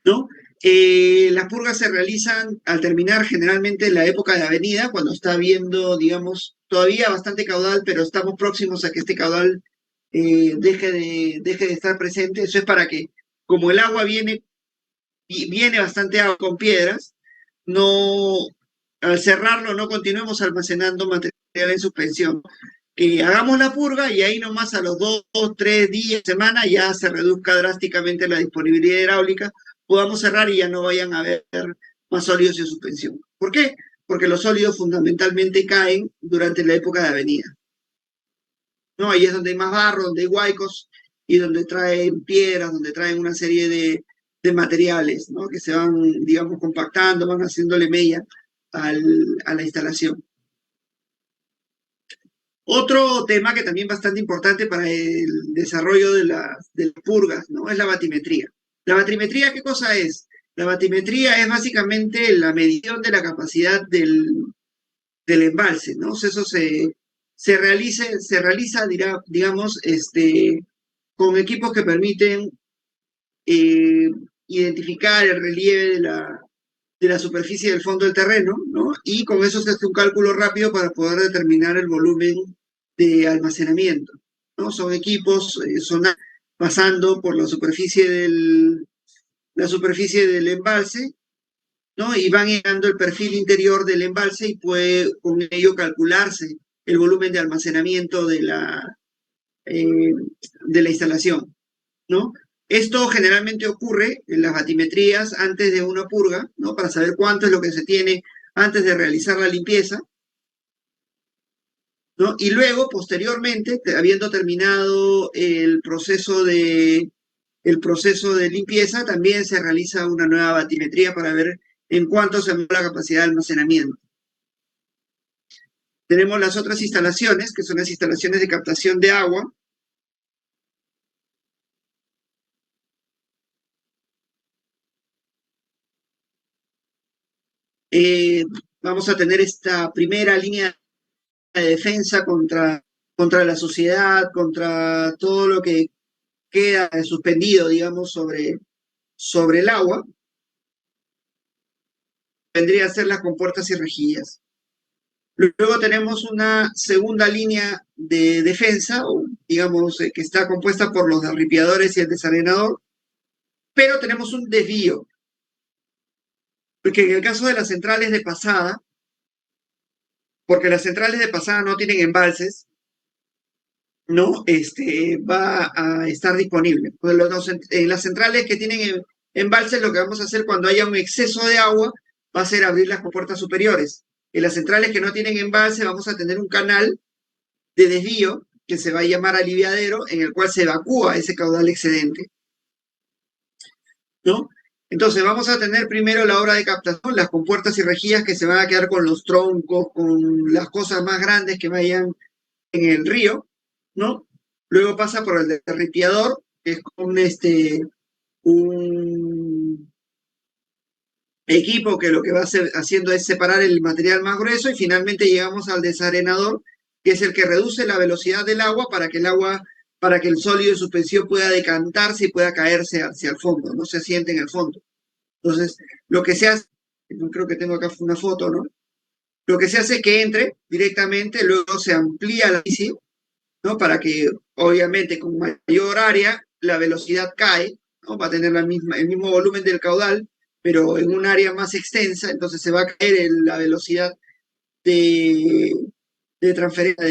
¿no? Las purgas se realizan al terminar generalmente en la época de avenida, cuando está habiendo, digamos, todavía bastante caudal, pero estamos próximos a que este caudal deje de estar presente. Eso es para que, como el agua viene bastante agua con piedras, no, al cerrarlo no continuemos almacenando material en suspensión. Hagamos la purga y ahí nomás a los 2, 3 días, semana, ya se reduzca drásticamente la disponibilidad hidráulica, podamos cerrar y ya no vayan a haber más sólidos en suspensión. ¿Por qué? Porque los sólidos fundamentalmente caen durante la época de avenida, ¿no? Ahí es donde hay más barro, donde hay huaicos y donde traen piedras, donde traen una serie de materiales, ¿no? Que se van, digamos, compactando, van haciéndole mella a la instalación. Otro tema que también es bastante importante para el desarrollo de las purgas, ¿no? Es la batimetría. ¿La batimetría qué cosa es? La batimetría es básicamente la medición de la capacidad del embalse, ¿no? O sea, eso se realiza, digamos, con equipos que permiten eh, identificar el relieve de la superficie del fondo del terreno, ¿no? Y con eso se hace un cálculo rápido para poder determinar el volumen de almacenamiento, ¿no? Son equipos pasando por la superficie del embalse, ¿no? Y van llegando el perfil interior del embalse y puede con ello calcularse el volumen de almacenamiento de la instalación, ¿no? Esto generalmente ocurre en las batimetrías antes de una purga, ¿no? Para saber cuánto es lo que se tiene antes de realizar la limpieza, ¿no? Y luego, posteriormente, habiendo terminado el proceso de limpieza, también se realiza una nueva batimetría para ver en cuánto se aumentó la capacidad de almacenamiento. Tenemos las otras instalaciones, que son las instalaciones de captación de agua. Vamos a tener esta primera línea de defensa contra la sociedad, contra todo lo que queda suspendido, digamos, sobre el agua. Vendría a ser las compuertas y rejillas. Luego tenemos una segunda línea de defensa, digamos, que está compuesta por los derripiadores y el desarenador, pero tenemos un desvío, porque en el caso de las centrales de pasada, porque las centrales de pasada no tienen embalses, no va a estar disponible. Pues en las centrales que tienen embalses, lo que vamos a hacer cuando haya un exceso de agua va a ser abrir las compuertas superiores. En las centrales que no tienen embalse vamos a tener un canal de desvío que se va a llamar aliviadero, en el cual se evacúa ese caudal excedente, ¿no? Entonces vamos a tener primero la obra de captación, las compuertas y rejillas que se van a quedar con los troncos, con las cosas más grandes que vayan en el río, ¿no? Luego pasa por el derripiador, que es un equipo que lo que va haciendo es separar el material más grueso y finalmente llegamos al desarenador, que es el que reduce la velocidad del agua para que el sólido de suspensión pueda decantarse y pueda caerse hacia el fondo, no se asiente en el fondo. Entonces, lo que se hace, creo que tengo acá una foto, ¿no? Lo que se hace es que entre directamente, luego se amplía la bici, ¿no? Para que, obviamente, con mayor área, la velocidad cae, ¿no? Va a tener el mismo volumen del caudal, pero en un área más extensa, entonces se va a caer la velocidad de transferencia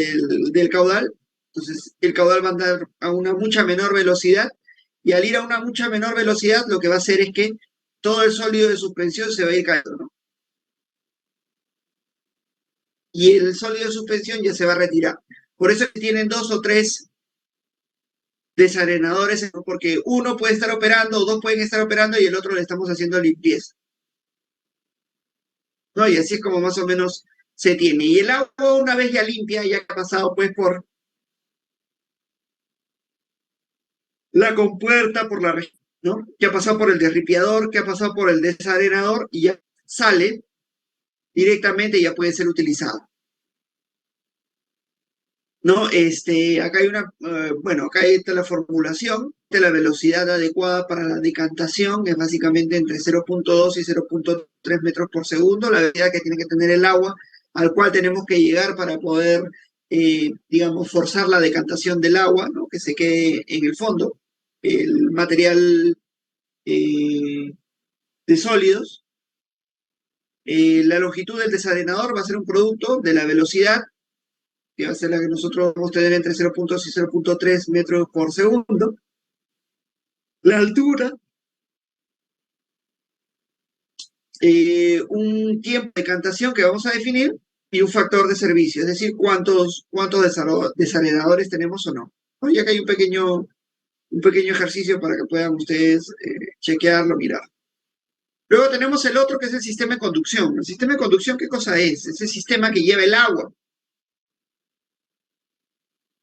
del caudal. Entonces, el caudal va a andar a una mucha menor velocidad, y al ir a una mucha menor velocidad, lo que va a hacer es que todo el sólido de suspensión se va a ir cayendo, ¿no? Y el sólido de suspensión ya se va a retirar. Por eso es que tienen 2 o 3 desarenadores, porque uno puede estar operando, o dos pueden estar operando y el otro le estamos haciendo limpieza, ¿no? Y así es como más o menos se tiene. Y el agua, una vez ya limpia, ya ha pasado pues por la compuerta, por la región, ¿no? Que ha pasado por el derripiador, que ha pasado por el desarenador y ya sale directamente y ya puede ser utilizado. ¿No? Acá hay bueno, acá está la formulación de la velocidad adecuada para la decantación, es básicamente entre 0.2 y 0.3 metros por segundo, la velocidad que tiene que tener el agua, al cual tenemos que llegar para poder, digamos, forzar la decantación del agua, ¿no? Que se quede en el fondo, el material de sólidos. La longitud del desarenador va a ser un producto de la velocidad, que va a ser la que nosotros vamos a tener entre 0.2 y 0.3 metros por segundo. La altura, un tiempo de decantación que vamos a definir y un factor de servicio, es decir, cuántos desarenadores tenemos o no. Ya que hay un pequeño ejercicio para que puedan ustedes chequearlo, mirar. Luego tenemos el otro que es el sistema de conducción. El sistema de conducción, ¿qué cosa es? Es el sistema que lleva el agua,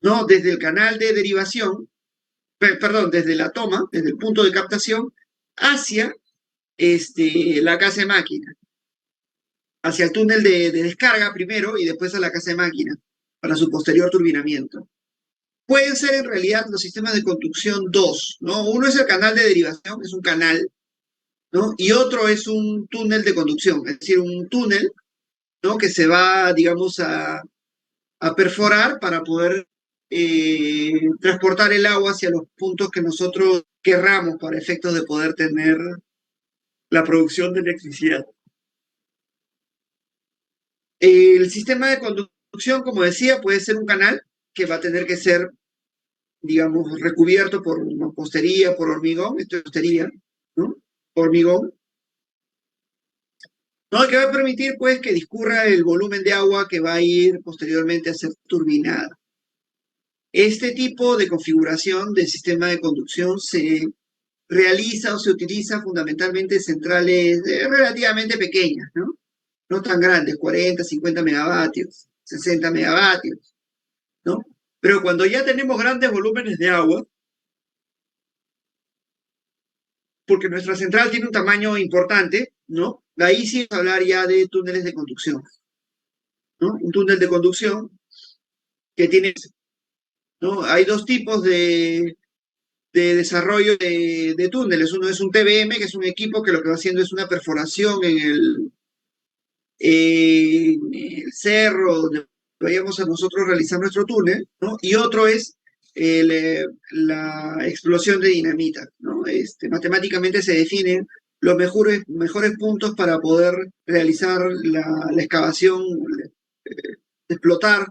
¿no? Desde el canal de derivación, perdón, desde la toma, desde el punto de captación, hacia la casa de máquina, hacia el túnel de descarga primero y después a la casa de máquina, para su posterior turbinamiento. Pueden ser en realidad los sistemas de conducción dos, ¿no? Uno es el canal de derivación, es un canal, ¿no? Y otro es un túnel de conducción, es decir, un túnel, ¿no? Que se va, digamos, a perforar para poder transportar el agua hacia los puntos que nosotros querramos para efectos de poder tener la producción de electricidad. El sistema de conducción, como decía, puede ser un canal que va a tener que ser, digamos, recubierto por mampostería, por hormigón, esto es mampostería, ¿no? Hormigón, ¿no? Que va a permitir, pues, que discurra el volumen de agua que va a ir posteriormente a ser turbinada. Este tipo de configuración del sistema de conducción se realiza o se utiliza fundamentalmente en centrales relativamente pequeñas, ¿no? No tan grandes, 40, 50 megavatios, 60 megavatios, ¿no? Pero cuando ya tenemos grandes volúmenes de agua, porque nuestra central tiene un tamaño importante, ¿no? Ahí sí vamos a hablar ya de túneles de conducción, ¿no? Un túnel de conducción que tiene, ¿no? Hay dos tipos de desarrollo de túneles. Uno es un TBM, que es un equipo que lo que va haciendo es una perforación en el cerro donde vayamos a nosotros realizar nuestro túnel, ¿no? Y otro es la explosión de dinamita, ¿no? Matemáticamente se definen los mejores puntos para poder realizar la excavación, explotar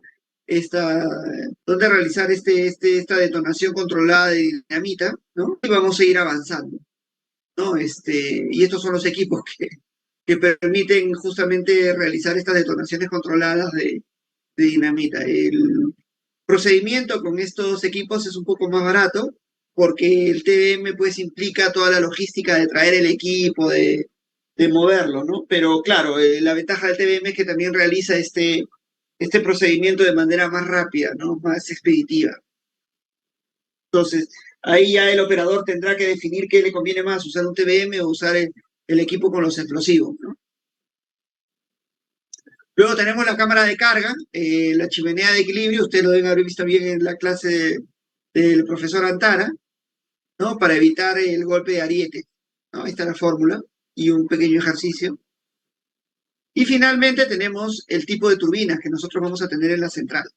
donde realizar esta detonación controlada de dinamita, ¿no? Y vamos a ir avanzando, ¿no? Y estos son los equipos que permiten justamente realizar estas detonaciones controladas de dinamita. El procedimiento con estos equipos es un poco más barato porque el TBM pues implica toda la logística de traer el equipo, de moverlo, ¿no? Pero claro, la ventaja del TBM es que también realiza este procedimiento de manera más rápida, ¿no? Más expeditiva. Entonces, ahí ya el operador tendrá que definir qué le conviene más, usar un TBM o usar el equipo con los explosivos, ¿no? Luego tenemos la cámara de carga, la chimenea de equilibrio, ustedes lo deben haber visto bien en la clase del profesor Antara, ¿no? Para evitar el golpe de ariete, ¿no? Ahí está la fórmula y un pequeño ejercicio. Y finalmente tenemos el tipo de turbinas que nosotros vamos a tener en la central,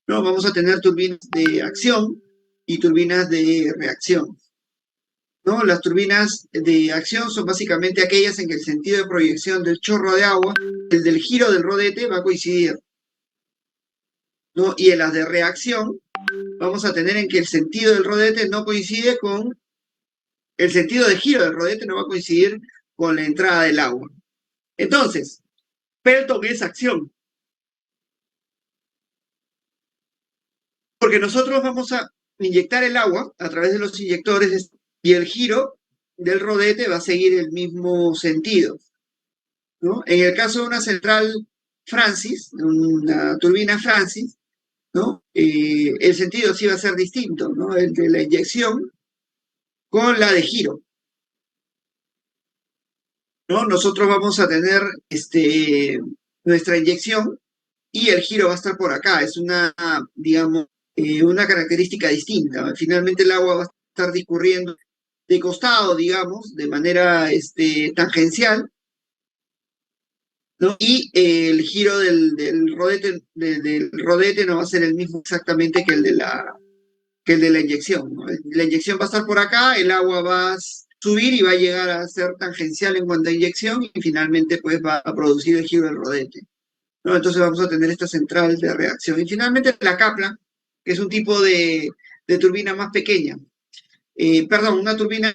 ¿no? Vamos a tener turbinas de acción y turbinas de reacción, ¿no? Las turbinas de acción son básicamente aquellas en que el sentido de proyección del chorro de agua, el del giro del rodete, va a coincidir, ¿no? Y en las de reacción vamos a tener en que el sentido del rodete no coincide con el sentido de giro del rodete, no va a coincidir con la entrada del agua. Entonces, Pelton es acción. Porque nosotros vamos a inyectar el agua a través de los inyectores y el giro del rodete va a seguir el mismo sentido, ¿no? En el caso de una central Francis, una turbina Francis, ¿no? El sentido sí va a ser distinto, ¿no? El de la inyección con la de giro, ¿no? Nosotros vamos a tener nuestra inyección y el giro va a estar por acá. Es una, digamos, una característica distinta. Finalmente el agua va a estar discurriendo de costado, digamos, de manera tangencial, ¿no? Y el giro del rodete no va a ser el mismo exactamente que que el de la inyección, ¿no? La inyección va a estar por acá, el agua va a subir y va a llegar a ser tangencial en cuanto a inyección y finalmente pues va a producir el giro del rodete, ¿no? Entonces vamos a tener esta central de reacción. Y finalmente la Kaplan, que es un tipo de turbina más pequeña. Perdón, una turbina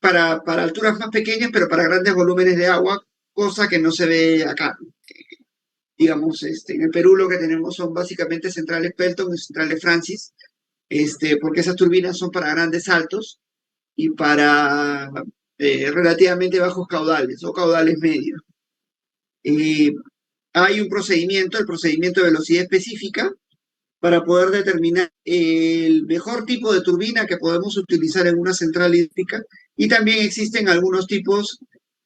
para alturas más pequeñas, pero para grandes volúmenes de agua, cosa que no se ve acá. Digamos, en el Perú lo que tenemos son básicamente centrales Pelton y centrales Francis, porque esas turbinas son para grandes saltos y para relativamente bajos caudales o caudales medios. Hay un procedimiento, el procedimiento de velocidad específica, para poder determinar el mejor tipo de turbina que podemos utilizar en una central hídrica, y también existen algunos tipos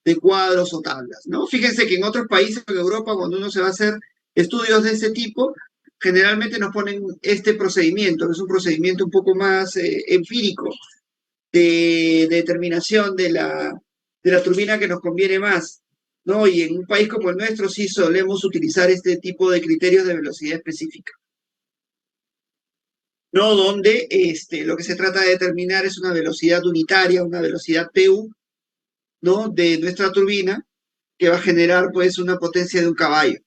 de cuadros o tablas, ¿no? Fíjense que en otros países de Europa, cuando uno se va a hacer estudios de este tipo, generalmente nos ponen este procedimiento, que es un procedimiento un poco más empírico de determinación de la turbina que nos conviene más, ¿no? Y en un país como el nuestro sí solemos utilizar este tipo de criterios de velocidad específica, ¿no? Donde lo que se trata de determinar es una velocidad unitaria, una velocidad PU, ¿no? De nuestra turbina, que va a generar pues una potencia de 1 caballo,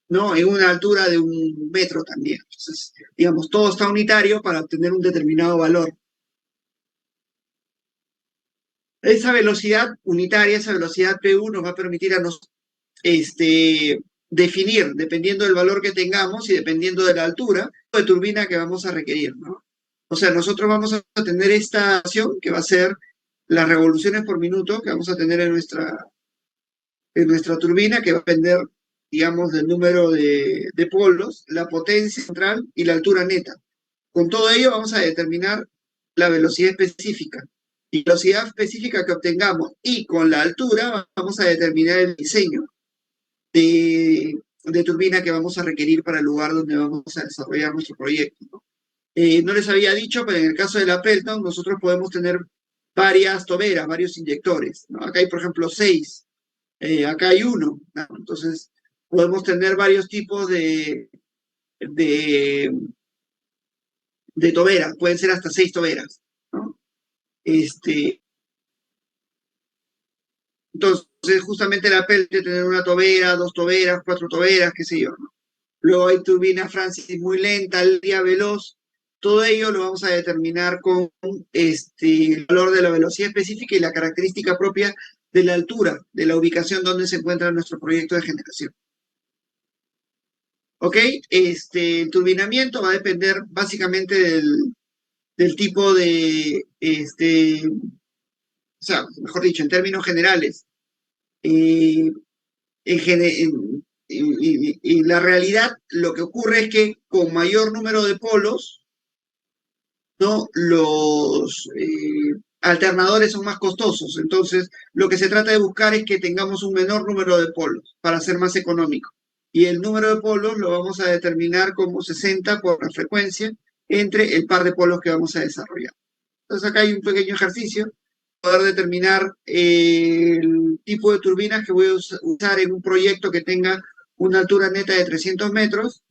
¿no? En una altura de 1 metro también. Entonces, digamos, todo está unitario para obtener un determinado valor. Esa velocidad unitaria, esa velocidad PU nos va a permitir a nosotros definir, dependiendo del valor que tengamos y dependiendo de la altura de turbina que vamos a requerir, ¿no? O sea, nosotros vamos a tener esta acción que va a ser las revoluciones por minuto que vamos a tener en nuestra turbina, que va a depender, digamos, del número de polos, la potencia central y la altura neta. Con todo ello vamos a determinar la velocidad específica. Y la velocidad específica que obtengamos y con la altura vamos a determinar el diseño de turbina que vamos a requerir para el lugar donde vamos a desarrollar nuestro proyecto, ¿no? No les había dicho, pero en el caso de la Pelton, nosotros podemos tener varias toberas, varios inyectores, ¿no? Acá hay, por ejemplo, 6, acá hay 1, ¿no? Entonces, podemos tener varios tipos de, de toberas, pueden ser hasta 6 toberas, ¿no? Entonces, justamente la Pelton de tener una tobera, 2 toberas, 4 toberas, qué sé yo, ¿no? Luego hay turbinas Francis muy lenta, el día veloz. Todo ello lo vamos a determinar con el valor de la velocidad específica y la característica propia de la altura, de la ubicación donde se encuentra nuestro proyecto de generación. ¿Ok? El turbinamiento va a depender básicamente del tipo o sea, mejor dicho, en términos generales, en, y la realidad, lo que ocurre es que con mayor número de polos, ¿no? Los alternadores son más costosos. Entonces, lo que se trata de buscar es que tengamos un menor número de polos para ser más económico. Y el número de polos lo vamos a determinar como 60 por la frecuencia entre el par de polos que vamos a desarrollar. Entonces, acá hay un pequeño ejercicio, poder determinar el tipo de turbinas que voy a usar en un proyecto que tenga una altura neta de 300 metros,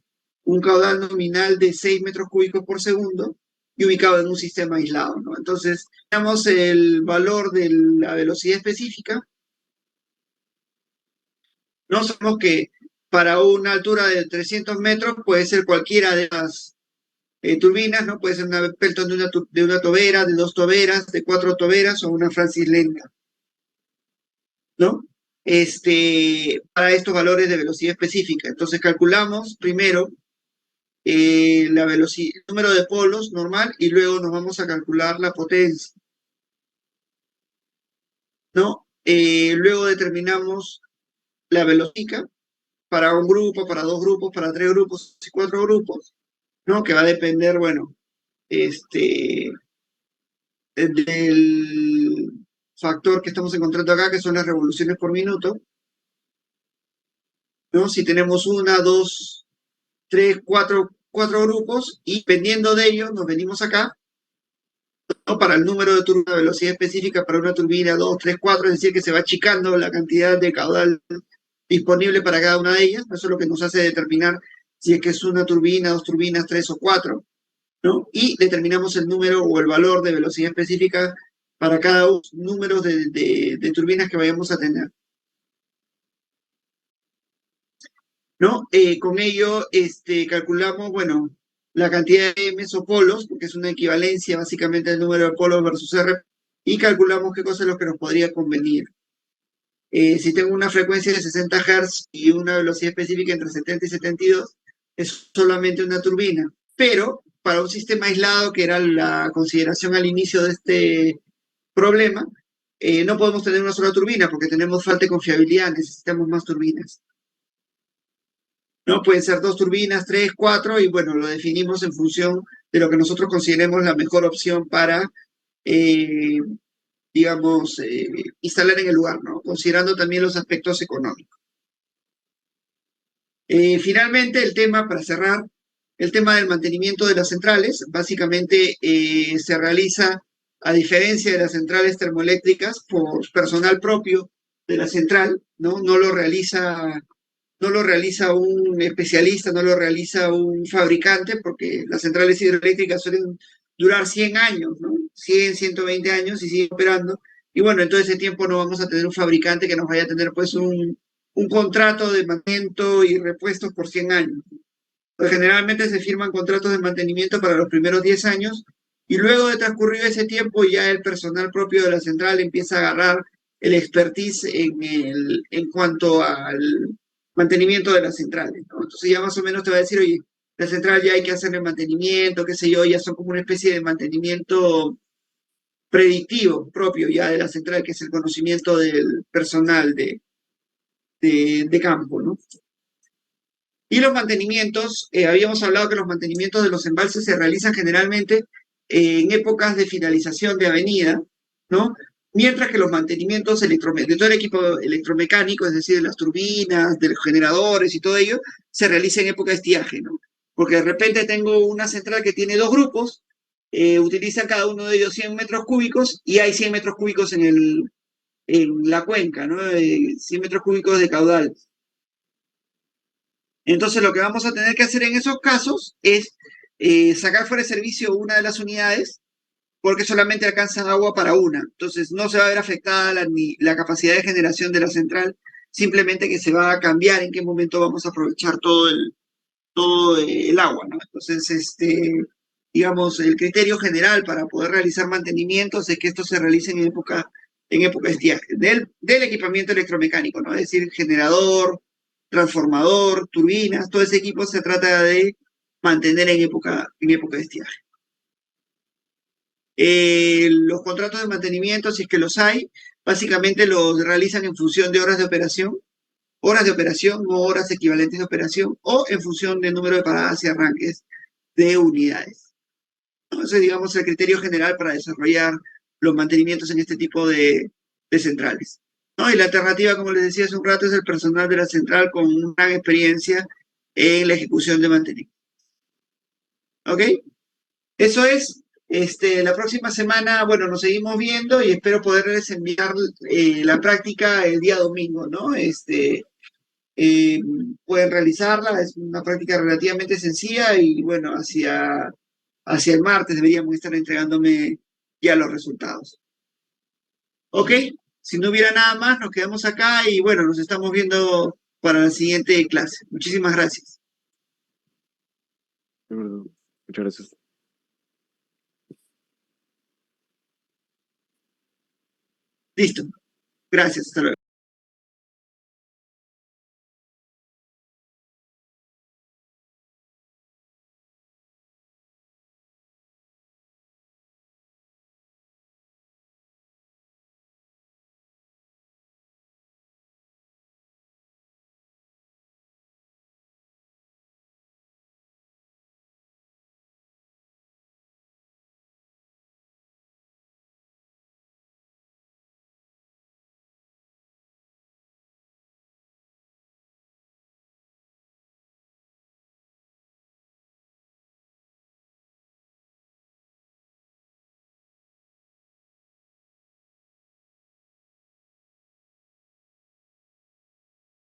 un caudal nominal de 6 metros cúbicos por segundo y ubicado en un sistema aislado, ¿no? Entonces, tenemos el valor de la velocidad específica. No sabemos que para una altura de 300 metros puede ser cualquiera de las turbinas, ¿no? Puede ser una Pelton de una tobera, de 2 toberas, de 4 toberas o una Francis lenta, ¿no? Para estos valores de velocidad específica. Entonces calculamos primero la velocidad, el número de polos normal, y luego nos vamos a calcular la potencia, ¿no? Luego determinamos la velocidad para un grupo, para dos grupos, para tres grupos y cuatro grupos, ¿no? Que va a depender, bueno, del factor que estamos encontrando acá, que son las revoluciones por minuto, ¿no? Si tenemos una, dos, tres, cuatro grupos, y dependiendo de ellos, nos venimos acá, ¿no? Para el número de turbinas, velocidad específica para una turbina, dos, tres, cuatro, es decir, que se va achicando la cantidad de caudal disponible para cada una de ellas. Eso es lo que nos hace determinar si es que es una turbina, dos turbinas, tres o cuatro, ¿no? Y determinamos el número o el valor de velocidad específica para cada número de turbinas que vayamos a tener, ¿no? Con ello calculamos, bueno, la cantidad de mesopolos, porque es una equivalencia básicamente del número de polos versus R, y calculamos qué cosa es lo que nos podría convenir. Si tengo una frecuencia de 60 Hz y una velocidad específica entre 70 y 72, es solamente una turbina. Pero para un sistema aislado, que era la consideración al inicio de este problema, no podemos tener una sola turbina porque tenemos falta de confiabilidad, necesitamos más turbinas. ¿No? Pueden ser dos turbinas, tres, cuatro, y bueno, lo definimos en función de lo que nosotros consideremos la mejor opción para, digamos, instalar en el lugar, ¿no? Considerando también los aspectos económicos. Finalmente, el tema, para cerrar, el tema del mantenimiento de las centrales, básicamente se realiza, a diferencia de las centrales termoeléctricas, por personal propio de la central, ¿no? No lo realiza un especialista, no lo realiza un fabricante, porque las centrales hidroeléctricas suelen durar 100 años, ¿no? 100, 120 años y siguen operando. Y bueno, en todo ese tiempo no vamos a tener un fabricante que nos vaya a tener pues un contrato de mantenimiento y repuestos por 100 años. Pues generalmente se firman contratos de mantenimiento para los primeros 10 años, y luego de transcurrido ese tiempo ya el personal propio de la central empieza a agarrar el expertise en cuanto al mantenimiento de las centrales, ¿no? Entonces ya más o menos te va a decir, oye, la central ya hay que hacerle mantenimiento, qué sé yo, ya son como una especie de mantenimiento predictivo propio ya de la central, que es el conocimiento del personal de campo, ¿no? Y los mantenimientos, habíamos hablado que los mantenimientos de los embalses se realizan generalmente en épocas de finalización de avenida, ¿no? Mientras que los mantenimientos de todo el equipo electromecánico, es decir, de las turbinas, de los generadores y todo ello, se realiza en época de estiaje, ¿no? Porque de repente tengo una central que tiene dos grupos, utilizan cada uno de ellos 100 metros cúbicos, y hay 100 metros cúbicos en la cuenca, ¿no? 100 metros cúbicos de caudal. Entonces, lo que vamos a tener que hacer en esos casos es sacar fuera de servicio una de las unidades, porque solamente alcanza agua para una. Entonces, no se va a ver afectada ni la capacidad de generación de la central, simplemente que se va a cambiar en qué momento vamos a aprovechar todo el agua, ¿no? Entonces, digamos, el criterio general para poder realizar mantenimientos es que estos se realicen en época estiaje, del equipamiento electromecánico, ¿no? Es decir, generador, transformador, turbinas, todo ese equipo se trata de mantener en época de estiaje. Los contratos de mantenimiento, si es que los hay, básicamente los realizan en función de horas de operación o horas equivalentes de operación, o en función del número de paradas y arranques de unidades. Entonces, digamos, el criterio general para desarrollar los mantenimientos en este tipo de centrales, ¿no? Y la alternativa, como les decía hace un rato, es el personal de la central con una gran experiencia en la ejecución de mantenimiento. ¿Ok? Eso es. La próxima semana, bueno, nos seguimos viendo y espero poderles enviar la práctica el día domingo, ¿no? Pueden realizarla, es una práctica relativamente sencilla, y bueno, hacia el martes deberíamos estar entregándome ya los resultados. ¿Ok? Si no hubiera nada más, nos quedamos acá y bueno, nos estamos viendo para la siguiente clase. Muchísimas gracias. De acuerdo. Muchas gracias. Listo. Gracias. Hasta luego.